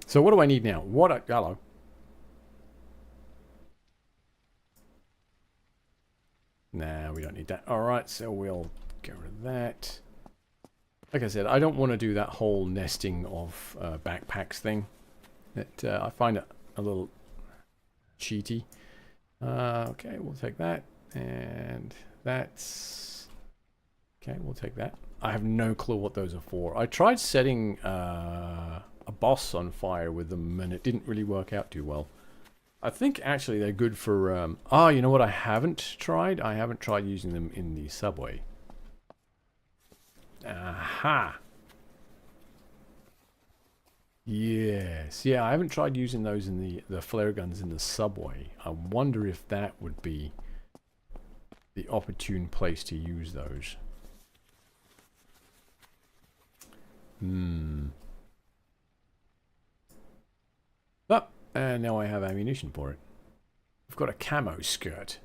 So what do I need now? Hello. Nah, we don't need that. Alright, so we'll get rid of that. Like I said, I don't want to do that whole nesting of backpacks thing. I find it a little cheaty. Okay, we'll take that. And that's... Okay, we'll take that. I have no clue what those are for. I tried setting a boss on fire with them and it didn't really work out too well. I think actually they're good for... you know what I haven't tried? I haven't tried using them in the subway. Aha! Yes. Yeah, I haven't tried using those in the flare guns in the subway. I wonder if that would be the opportune place to use those. Oh, and now I have ammunition for it. I've got a camo skirt.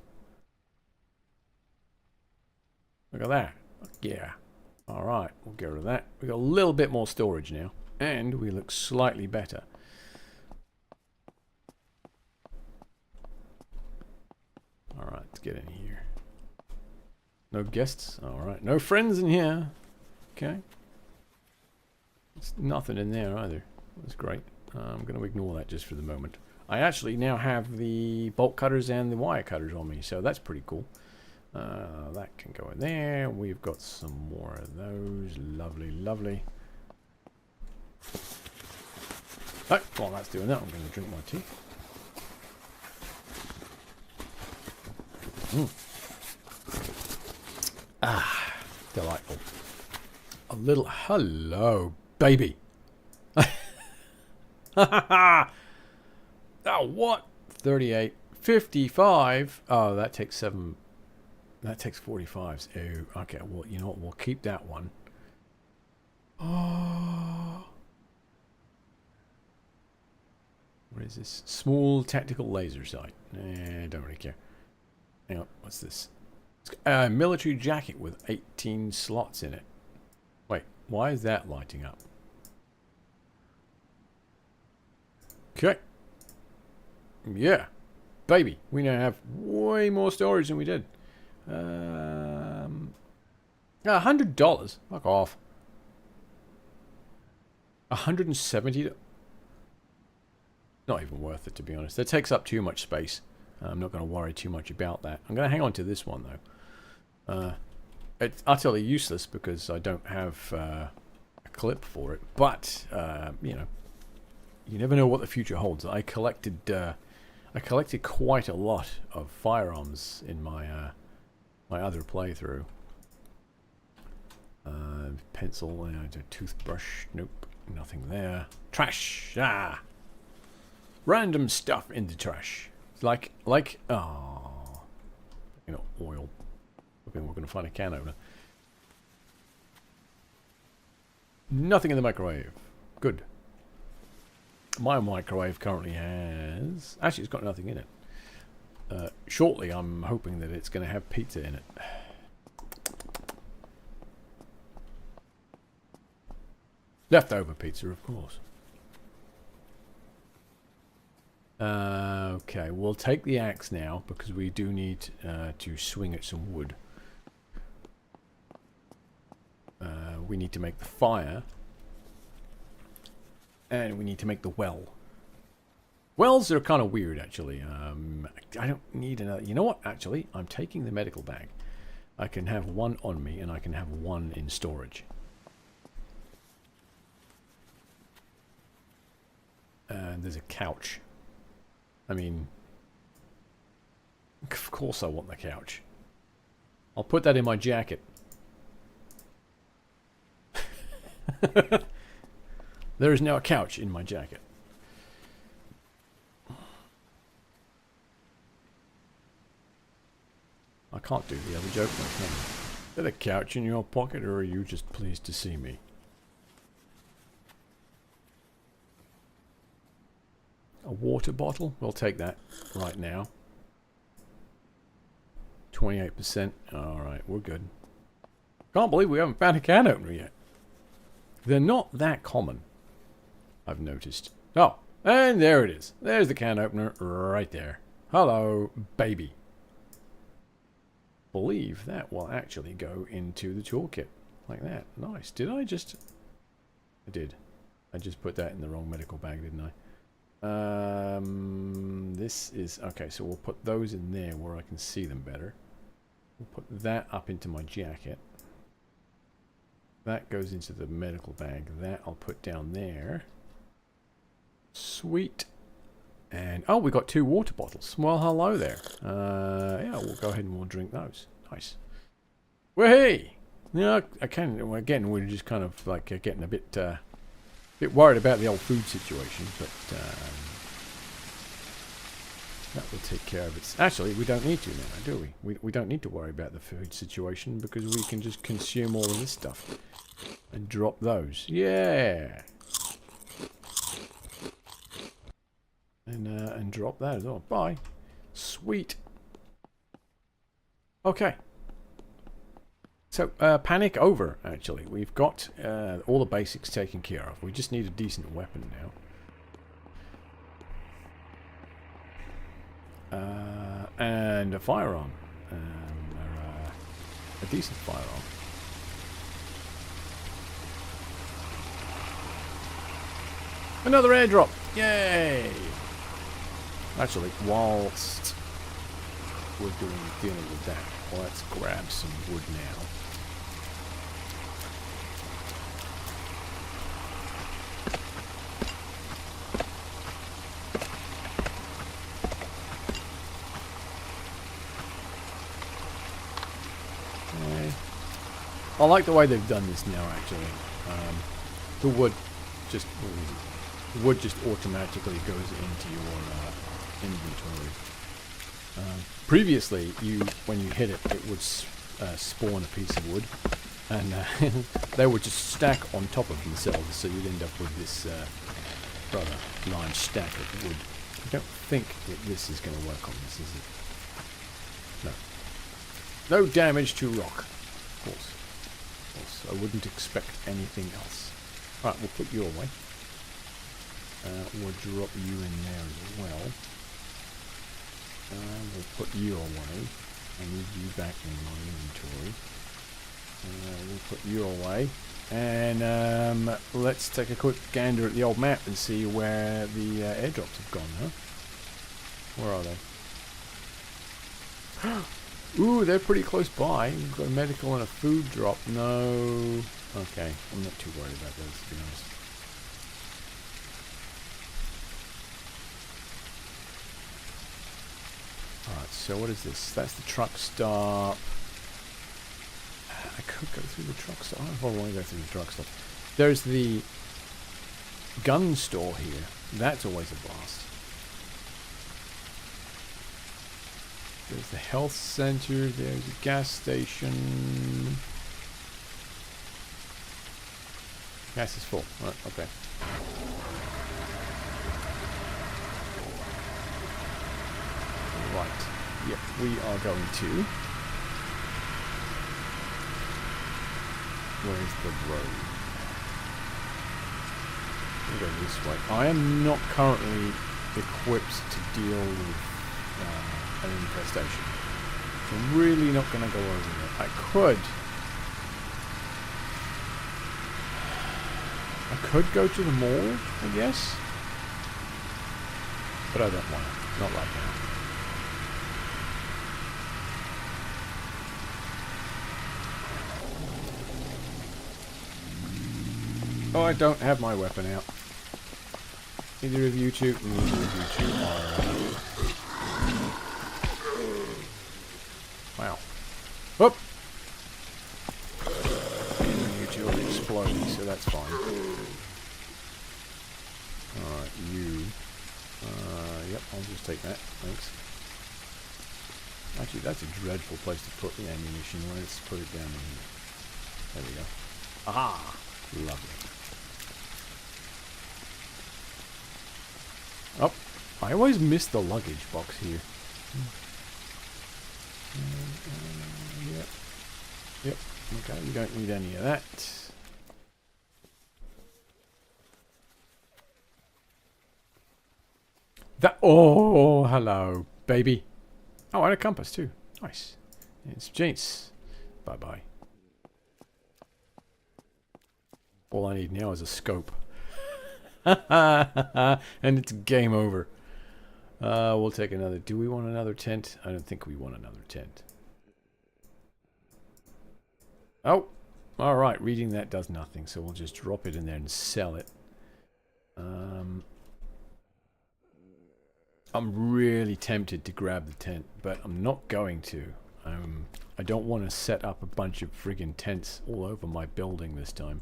Look at that. Yeah. Alright, we'll get rid of that. We've got a little bit more storage now. And we look slightly better. Alright, let's get in here. No guests? Alright. No friends in here. Okay. There's nothing in there either. That's great. I'm going to ignore that just for the moment. I actually now have the bolt cutters and the wire cutters on me, so that's pretty cool. That can go in there. We've got some more of those. Lovely, lovely. Oh, while that's doing that, I'm going to drink my tea. Ah, delightful. A little hello, baby. Oh, what? 38, 55. Oh, that takes 7. That takes 45s. Oh, okay. Well, you know what? We'll keep that one. Oh. What is this? Small tactical laser sight. Don't really care. Hang on. What's this? A military jacket with 18 slots in it. Wait, why is that lighting up? Okay. Yeah. Baby, we now have way more storage than we did. $100. Fuck off. 170. Not even worth it, to be honest. That takes up too much space. I'm not going to worry too much about that. I'm going to hang on to this one, though. It's utterly useless because I don't have a clip for it. But, you know, you never know what the future holds. I collected quite a lot of firearms in my my other playthrough. Pencil, a toothbrush. Nope, nothing there. Trash. Ah, random stuff in the trash. Like, oh, you know, oil. Hoping we're going to find a can opener. Nothing in the microwave. Good. My microwave currently has... Actually, it's got nothing in it. Shortly, I'm hoping that it's going to have pizza in it. Leftover pizza, of course. Okay, we'll take the axe now because we do need to swing at some wood. We need to make the fire. And we need to make the well. Wells are kind of weird, actually. I don't need another... You know what? Actually, I'm taking the medical bag. I can have one on me, and I can have one in storage. And there's a couch. I mean... Of course I want the couch. I'll put that in my jacket. There is now a couch in my jacket. I can't do the other joke now, can I? Is there a couch in your pocket, or are you just pleased to see me? A water bottle? We'll take that right now. 28%. Alright, we're good. Can't believe we haven't found a can opener yet. They're not that common, I've noticed. Oh, and there it is. There's the can opener right there. Hello, baby. Believe that will actually go into the toolkit. Like that. Nice. Did I just... I did. I just put that in the wrong medical bag, didn't I? This is... Okay, so we'll put those in there where I can see them better. We'll put that up into my jacket. That goes into the medical bag. That I'll put down there. Sweet. And, oh, we got 2 water bottles. Well, hello there. Yeah, we'll go ahead and we'll drink those. Nice. Wahey! Yeah, again, we're just kind of like getting a bit worried about the old food situation, but that will take care of it. Actually, we don't need to now, do we? We don't need to worry about the food situation because we can just consume all of this stuff and drop those. Yeah! And drop that as well. Bye. Sweet. Okay. So, panic over, actually. We've got all the basics taken care of. We just need a decent weapon now. And a firearm. A decent firearm. Another airdrop! Yay! Actually, whilst we're dealing with that, let's grab some wood now. I like the way they've done this now, actually. The wood just automatically goes into your inventory. Previously, when you hit it, it would spawn a piece of wood, and they would just stack on top of themselves, so you'd end up with this rather large stack of wood. I don't think that this is going to work on this, is it? No. No damage to rock, of course. I wouldn't expect anything else. Alright, we'll put you away. We'll drop you in there as well. We'll put you away. I need you back in my inventory. We'll put you away. And let's take a quick gander at the old map and see where the airdrops have gone, huh? Where are they? Ooh, they're pretty close by. We've got a medical and a food drop. No. Okay, I'm not too worried about those, to be honest. Alright, so what is this? That's the truck stop. I could go through the truck stop. I don't know if I want to go through the truck stop. There's the gun store here. That's always a blast. There's the health center. There's a gas station. Gas is full. Right, okay. Right. Yep, we are going to. Where's the road? We'll go this way. I am not currently equipped to deal with an infestation. So I'm really not going to go over there. I could go to the mall, I guess. But I don't want to. Not right now. Oh, I don't have my weapon out. Neither of you two are... Wow. Whoop! You two are exploding, so that's fine. Alright, you... yep, I'll just take that. Thanks. Actually, that's a dreadful place to put the ammunition. Let's put it down in here. There we go. Aha! Lovely. Oh, I always miss the luggage box here. Yep. Yep. Okay, we don't need any of that. Oh, hello, baby. Oh, and a compass too. Nice. It's jeans. Bye-bye. All I need now is a scope. And it's game over. We'll take another. Do we want another tent? I don't think we want another tent. Oh, alright. Reading that does nothing, so we'll just drop it in there and sell it. I'm really tempted to grab the tent, but I'm not going to. I don't want to set up a bunch of friggin' tents all over my building this time.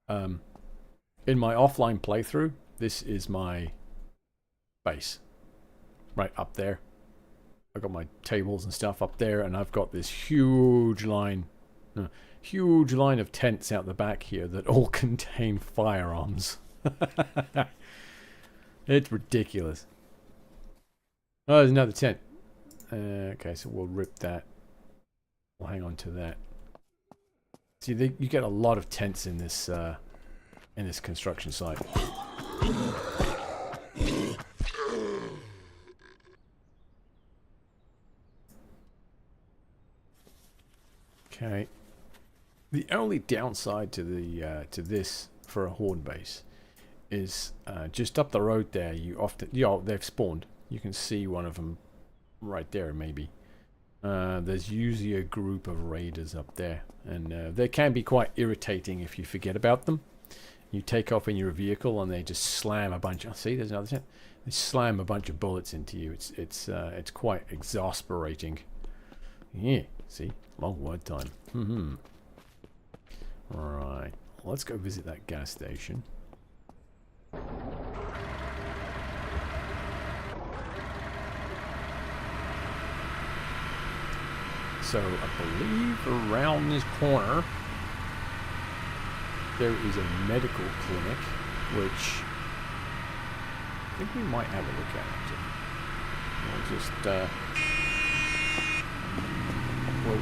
In my offline playthrough, this is my base. Right up there. I've got my tables and stuff up there, and I've got this huge line of tents out the back here that all contain firearms. It's ridiculous. Oh, there's another tent. Okay, so we'll rip that. We'll hang on to that. See, you get a lot of tents in this construction site. Okay. The only downside to the to this for a horde base is just up the road there. They've spawned. You can see one of them right there, maybe. There's usually a group of raiders up there, and they can be quite irritating if you forget about them. You take off in your vehicle and they just slam a bunch. See, there's another. They slam a bunch of bullets into you. It's quite exasperating. Yeah, see, long word time. Right, let's go visit that gas station. So I believe around this corner there is a medical clinic, which I think we might have a look at actually. We'll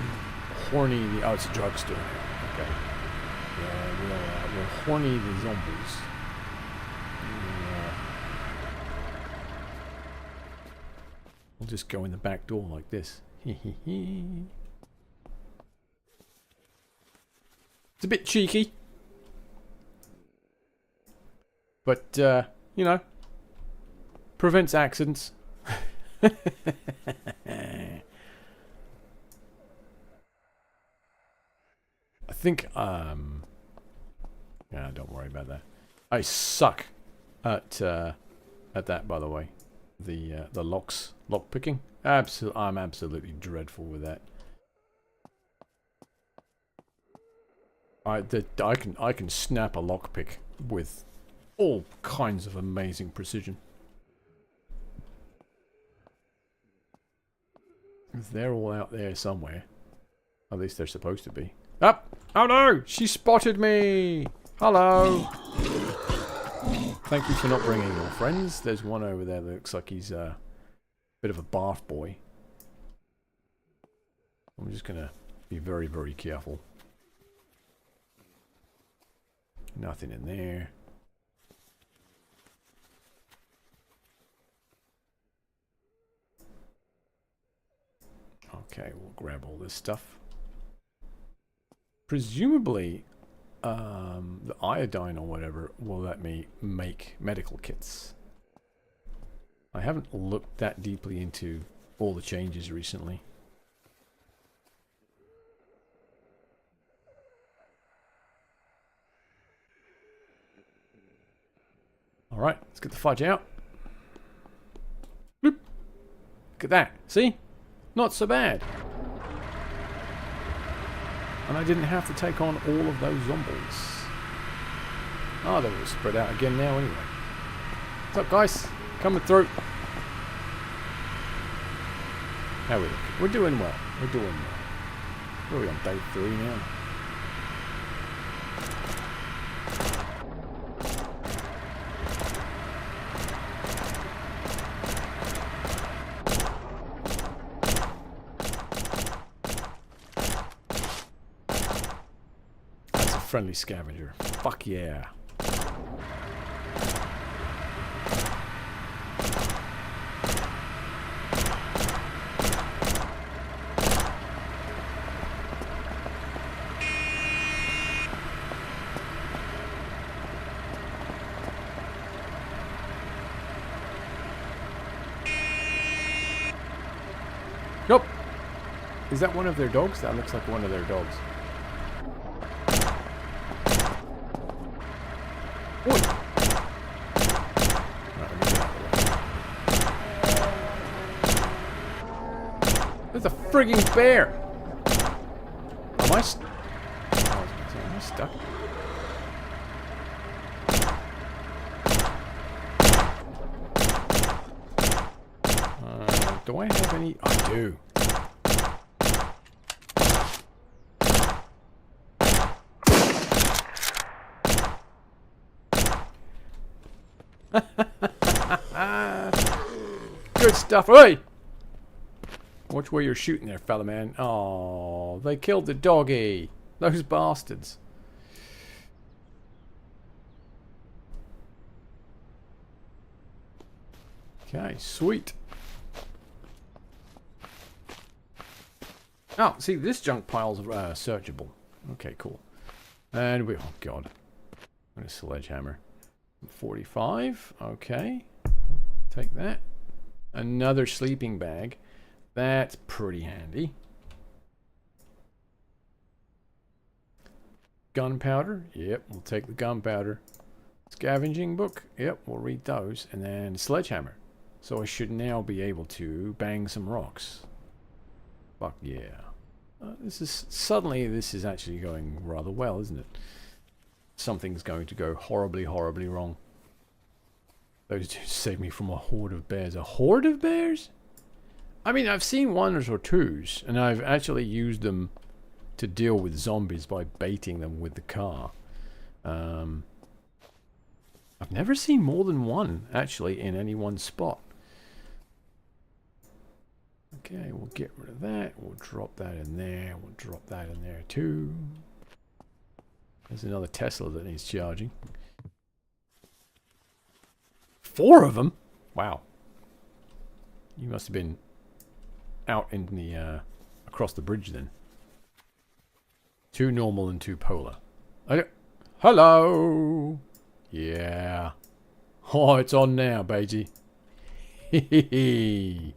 horny. Oh, it's a drugstore. Okay. Yeah, we'll horny the zombies. We'll just go in the back door like this. It's a bit cheeky. But, you know, prevents accidents. I think, yeah, don't worry about that. I suck at that, by the way. The lock picking. I'm absolutely dreadful with that. I can snap a lockpick with all kinds of amazing precision. They're all out there somewhere. At least they're supposed to be. Up! Oh no! She spotted me! Hello! Thank you for not bringing your friends. There's one over there that looks like he's a bit of a bath boy. I'm just gonna be very, very careful. Nothing in there. Okay, we'll grab all this stuff. Presumably, the iodine or whatever will let me make medical kits. I haven't looked that deeply into all the changes recently. Alright, let's get the fudge out. Bloop. Look at that. See? Not so bad. And I didn't have to take on all of those zombies. Oh, they're all spread out again now anyway. What's up, guys? Coming through. How are we looking? We're doing well. We're doing well. What are we on day 3 now? That's a friendly scavenger. Fuck yeah. Nope. Is that one of their dogs? That looks like one of their dogs. Oi. There's a frigging bear. Am I stuck? Do I have any? I do. Good stuff. Oi! Watch where you're shooting there, fella man. Oh, they killed the doggy. Those bastards. Okay, sweet. Oh, see, this junk pile's searchable. Okay, cool. And we... Oh, God. I'm a sledgehammer. 45. Okay. Take that. Another sleeping bag. That's pretty handy. Gunpowder. Yep, we'll take the gunpowder. Scavenging book. Yep, we'll read those. And then sledgehammer. So I should now be able to bang some rocks. Fuck yeah. This is actually going rather well, isn't it? Something's going to go horribly, horribly wrong. Those two saved me from a horde of bears. A horde of bears? I mean, I've seen ones or twos, and I've actually used them to deal with zombies by baiting them with the car. I've never seen more than one, actually, in any one spot. Okay, we'll get rid of that. We'll drop that in there. We'll drop that in there too. There's another Tesla that needs charging. 4 of them? Wow. You must have been out in the across the bridge then. 2 normal and 2 polar. Hello. Yeah. Oh, it's on now, baby. Hehehe.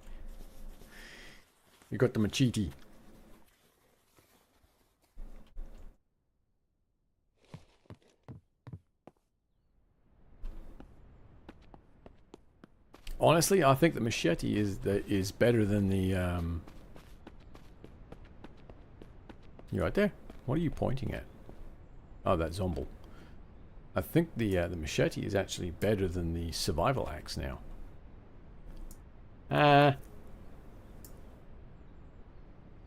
You got the machete. Honestly, I think the machete is better than the You right there? What are you pointing at? Oh, that zombie. I think the machete is actually better than the survival axe now. I'm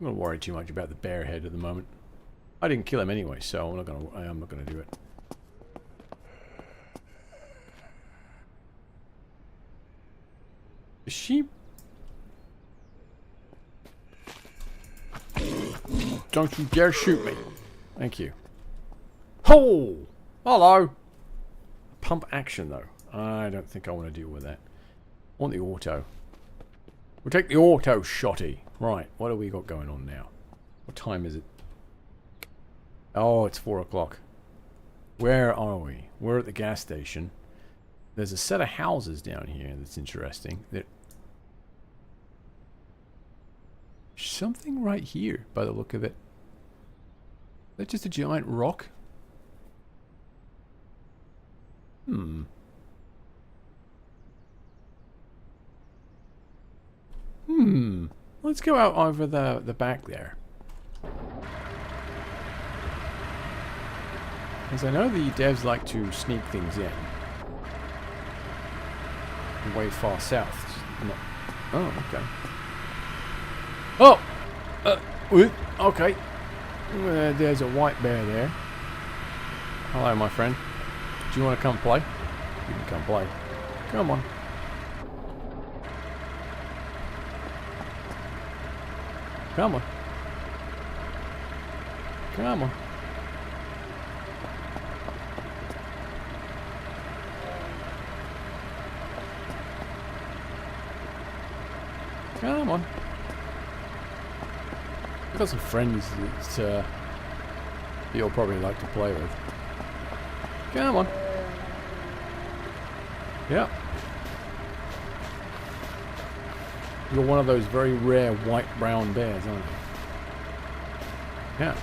not worried too much about the bear head at the moment. I didn't kill him anyway, so I'm not gonna do it. Is she? Don't you dare shoot me. Thank you. Oh! Hello! Pump action though. I don't think I want to deal with that. I want the auto. We'll take the auto shotty. Right, what have we got going on now? What time is it? Oh, it's 4 o'clock. Where are we? We're at the gas station. There's a set of houses down here that's interesting. There's something right here, by the look of it. Is that just a giant rock? Let's go out over the back there. Because I know the devs like to sneak things in. Way far south. Oh, okay. Oh! Okay. There's a white bear there. Hello, my friend. Do you want to come play? You can come play. Come on. Come on. Come on. Come on. I've got some friends that you'll probably like to play with. Come on. Yeah. You're one of those very rare white-brown bears, aren't you? Yeah.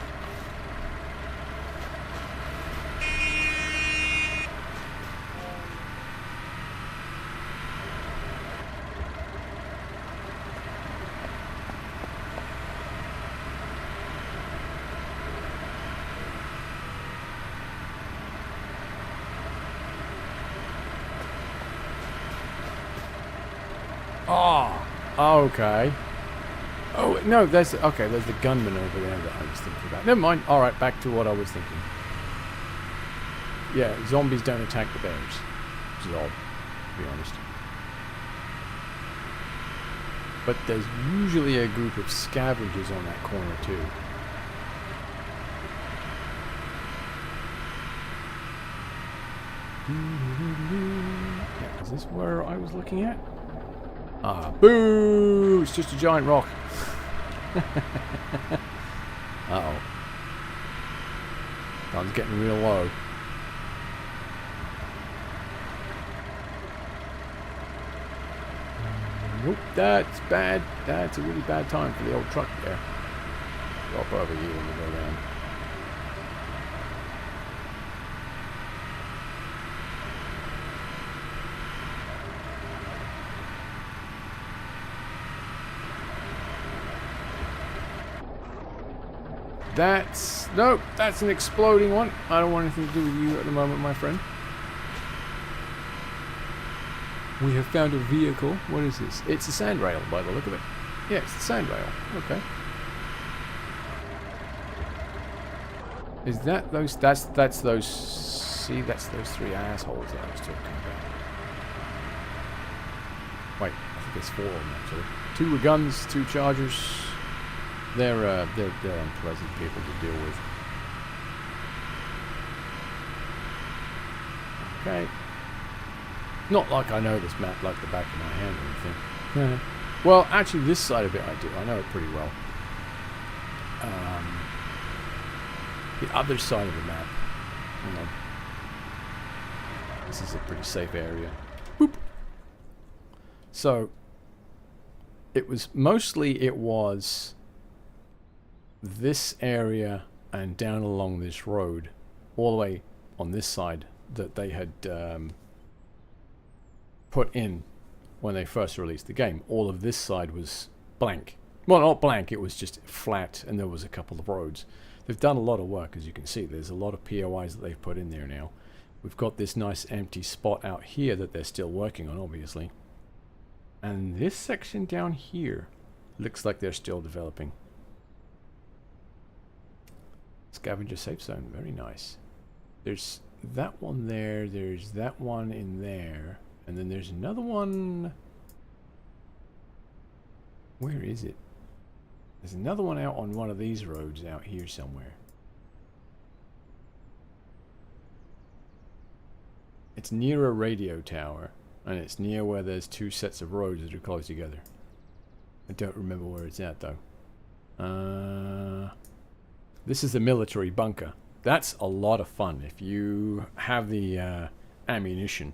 Oh, okay. Oh, no, there's the gunman over there that I was thinking about. Never mind. All right, back to what I was thinking. Yeah, zombies don't attack the bears, which is odd, to be honest. But there's usually a group of scavengers on that corner, too. Yeah, is this where I was looking at? Ah, boo! It's just a giant rock. Uh-oh. Sun's getting real low. Nope, that's bad. That's a really bad time for the old truck there. Drop over here and we'll go around. Nope, that's an exploding one. I don't want anything to do with you at the moment, my friend. We have found a vehicle. What is this? It's a sandrail by the look of it. Yeah, it's the sandrail. Okay. Is that those? That's those. See, that's those three assholes that I was talking about. Wait, I think there's 4 of them actually. 2 with guns, 2 chargers. They're unpleasant people to deal with. Okay. Not like I know this map like the back of my hand or anything. Well, actually, this side of it I do. I know it pretty well. The other side of the map. Hang on. This is a pretty safe area. Boop. So, it was this area and down along this road, all the way on this side, that they had put in when they first released the game. All of this side was blank. Well, not blank, it was just flat, and there was a couple of roads. They've done a lot of work, as you can see. There's a lot of POIs that they've put in there now. We've got this nice empty spot out here that they're still working on, obviously. And this section down here looks like they're still developing. Scavenger safe zone, very nice. There's that one there, there's that one in there, and then there's another one. Where is it? There's another one out on one of these roads out here somewhere. It's near a radio tower, and it's near where there's 2 sets of roads that are close together. I don't remember where it's at though. This is the military bunker. That's a lot of fun if you have the ammunition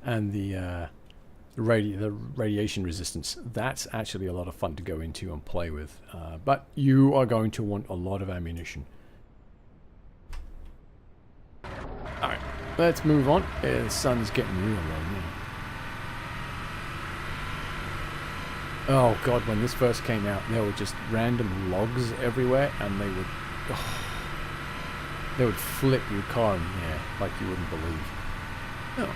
and the radiation resistance. That's actually a lot of fun to go into and play with. But you are going to want a lot of ammunition. Alright, let's move on. The sun's getting real low now. Oh god, when this first came out, there were just random logs everywhere, and they would flip your car in the air like you wouldn't believe. Oh.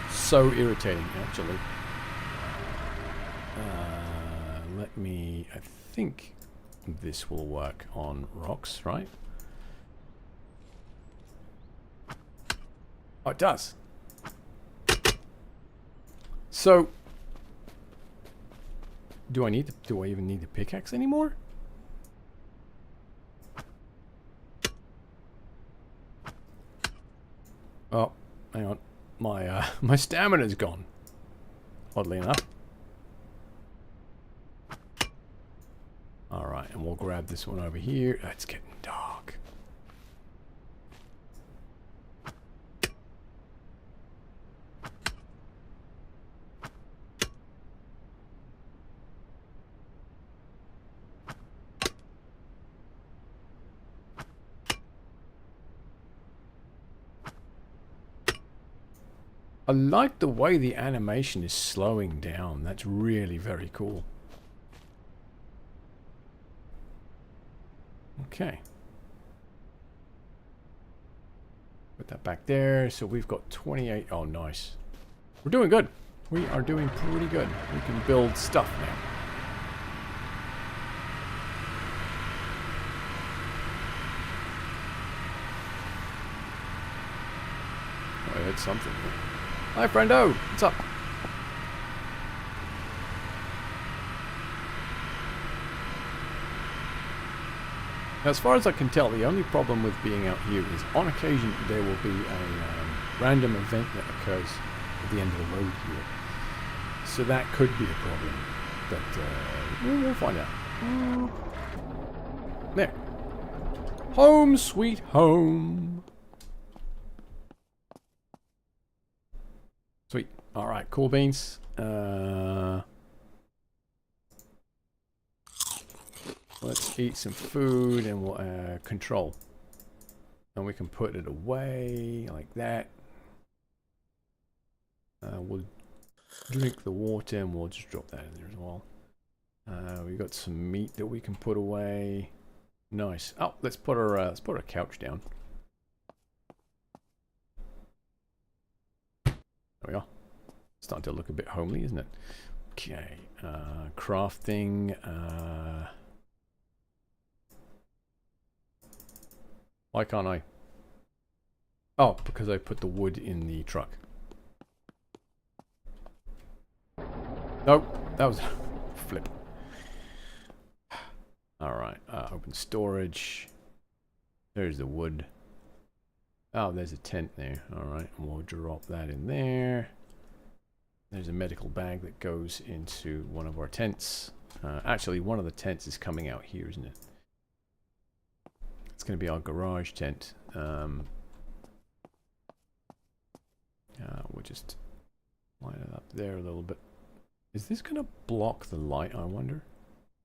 So irritating, actually. I think this will work on rocks, right? Oh, it does. So, do I even need the pickaxe anymore? Oh, hang on. My stamina's gone. Oddly enough. Alright, and we'll grab this one over here. It's getting dark. I like the way the animation is slowing down. That's really very cool. Okay. Put that back there. So we've got 28. Oh, nice. We're doing good. We are doing pretty good. We can build stuff now. Oh, I heard something here. Hi, friendo. What's up? As far as I can tell, the only problem with being out here is on occasion there will be a random event that occurs at the end of the road here. So that could be a problem. But we'll find out. There. Home sweet home. Sweet. Alright, cool beans. Let's eat some food and we'll control. And we can put it away like that. We'll drink the water and we'll just drop that in there as well. We got some meat that we can put away. Nice. Oh, let's put our couch down. There we are. Starting to look a bit homely, isn't it? Okay. Crafting. Why can't I? Oh, because I put the wood in the truck. Nope, that was flip. Alright, open storage. There's the wood. Oh, there's a tent there. Alright, and we'll drop that in there. There's a medical bag that goes into one of our tents. Actually, one of the tents is coming out here, isn't it? It's going to be our garage tent. We'll just line it up there a little bit. Is this going to block the light, I wonder?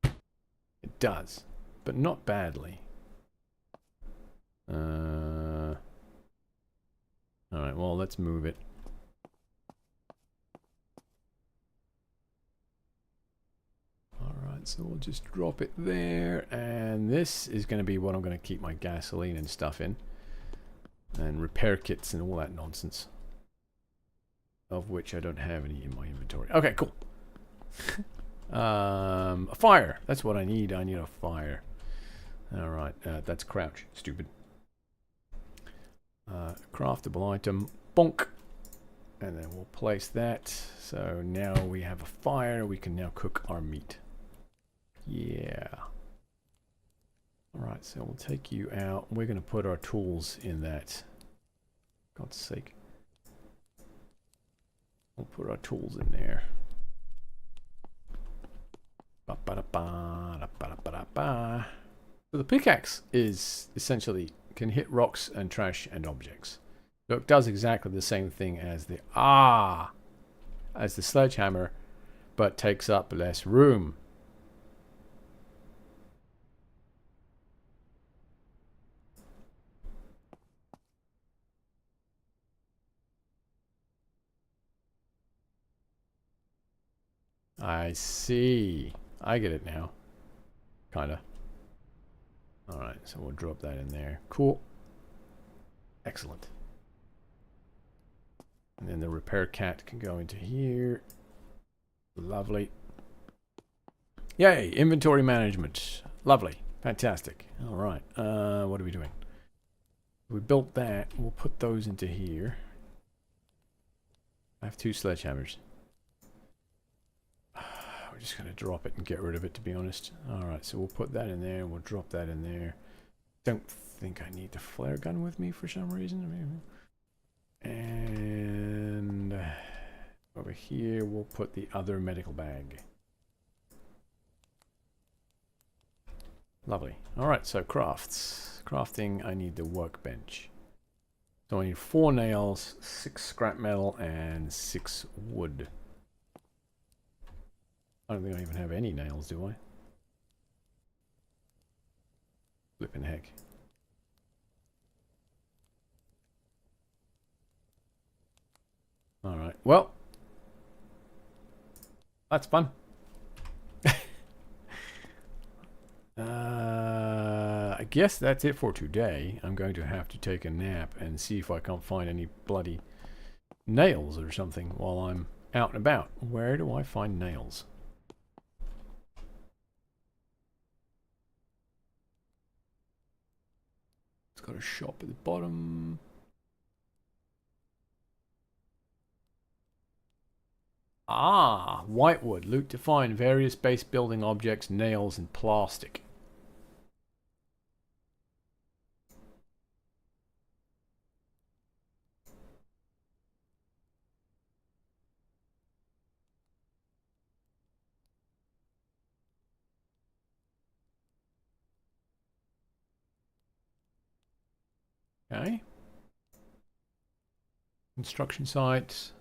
It does, but not badly. Alright, well, let's move it. Alright, so we'll just drop it there. And this is going to be what I'm going to keep my gasoline and stuff in. And repair kits and all that nonsense. Of which I don't have any in my inventory. Okay, cool. A fire. That's what I need. I need a fire. Alright, that's crouch. Stupid. Craftable item. Bonk. And then we'll place that. So now we have a fire. We can now cook our meat. Yeah. Alright, so we'll take you out. We're going to put our tools in that. God's sake. We'll put our tools in there. So the pickaxe is essentially can hit rocks and trash and objects. So it does exactly the same thing as the sledgehammer, but takes up less room. I see. I get it now. Kinda. Alright, so we'll drop that in there. Cool. Excellent. And then the repair cat can go into here. Lovely. Yay! Inventory management. Lovely. Fantastic. Alright. What are we doing? We built that. We'll put those into here. I have 2 sledgehammers. We're just going to drop it and get rid of it, to be honest. Alright, so we'll put that in there. We'll drop that in there. Don't think I need the flare gun with me for some reason. And over here, we'll put the other medical bag. Lovely. Alright, so crafts. Crafting, I need the workbench. So I need 4 nails, 6 scrap metal, and 6 wood. I don't think I even have any nails, do I? Flippin' heck. Alright, well. That's fun. I guess that's it for today. I'm going to have to take a nap and see if I can't find any bloody nails or something while I'm out and about. Where do I find nails? It's got a shop at the bottom. Ah, whitewood. Loot to find various base building objects, nails, and plastic. Okay. Construction site.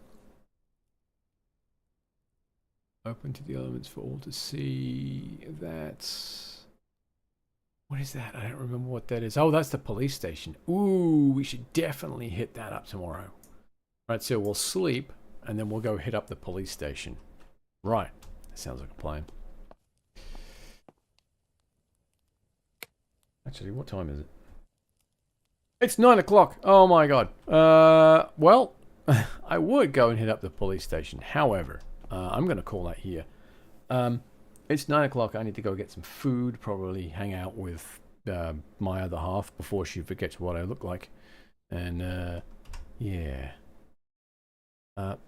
Open to the elements for all to see. That's... What is that? I don't remember what that is. Oh, that's the police station. Ooh, we should definitely hit that up tomorrow. Right, so we'll sleep, and then we'll go hit up the police station. Right. That sounds like a plan. Actually, what time is it? It's 9 o'clock. Oh my god. Well, I would go and hit up the police station. However, I'm going to call that here. It's 9 o'clock. I need to go get some food. Probably hang out with my other half before she forgets what I look like. And, yeah.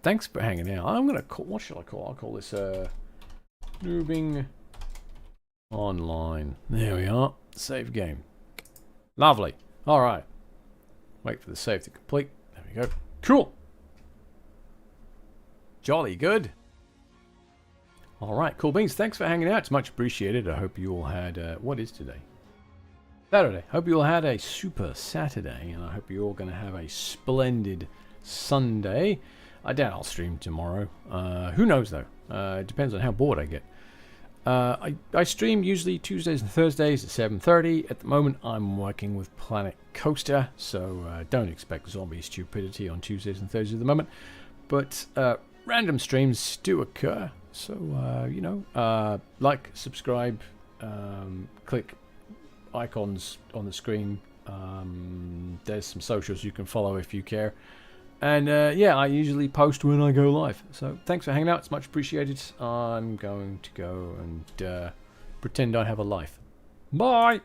Thanks for hanging out. I'm going to call... What should I call? I'll call this, Moving Online. There we are. Save game. Lovely. Alright. Wait for the save to complete. There we go. Cool. Jolly good. Alright, cool beans. Thanks for hanging out. It's much appreciated. I hope you all had... what is today? Saturday. Hope you all had a super Saturday. And I hope you're all going to have a splendid Sunday. I doubt I'll stream tomorrow. Who knows, though? It depends on how bored I get. I stream usually Tuesdays and Thursdays at 7:30. At the moment, I'm working with Planet Coaster, so don't expect zombie stupidity on Tuesdays and Thursdays at the moment. But random streams do occur, so you know, like, subscribe, click icons on the screen. There's some socials you can follow if you care. And yeah, I usually post when I go live. So thanks for hanging out. It's much appreciated. I'm going to go and pretend I have a life. Bye!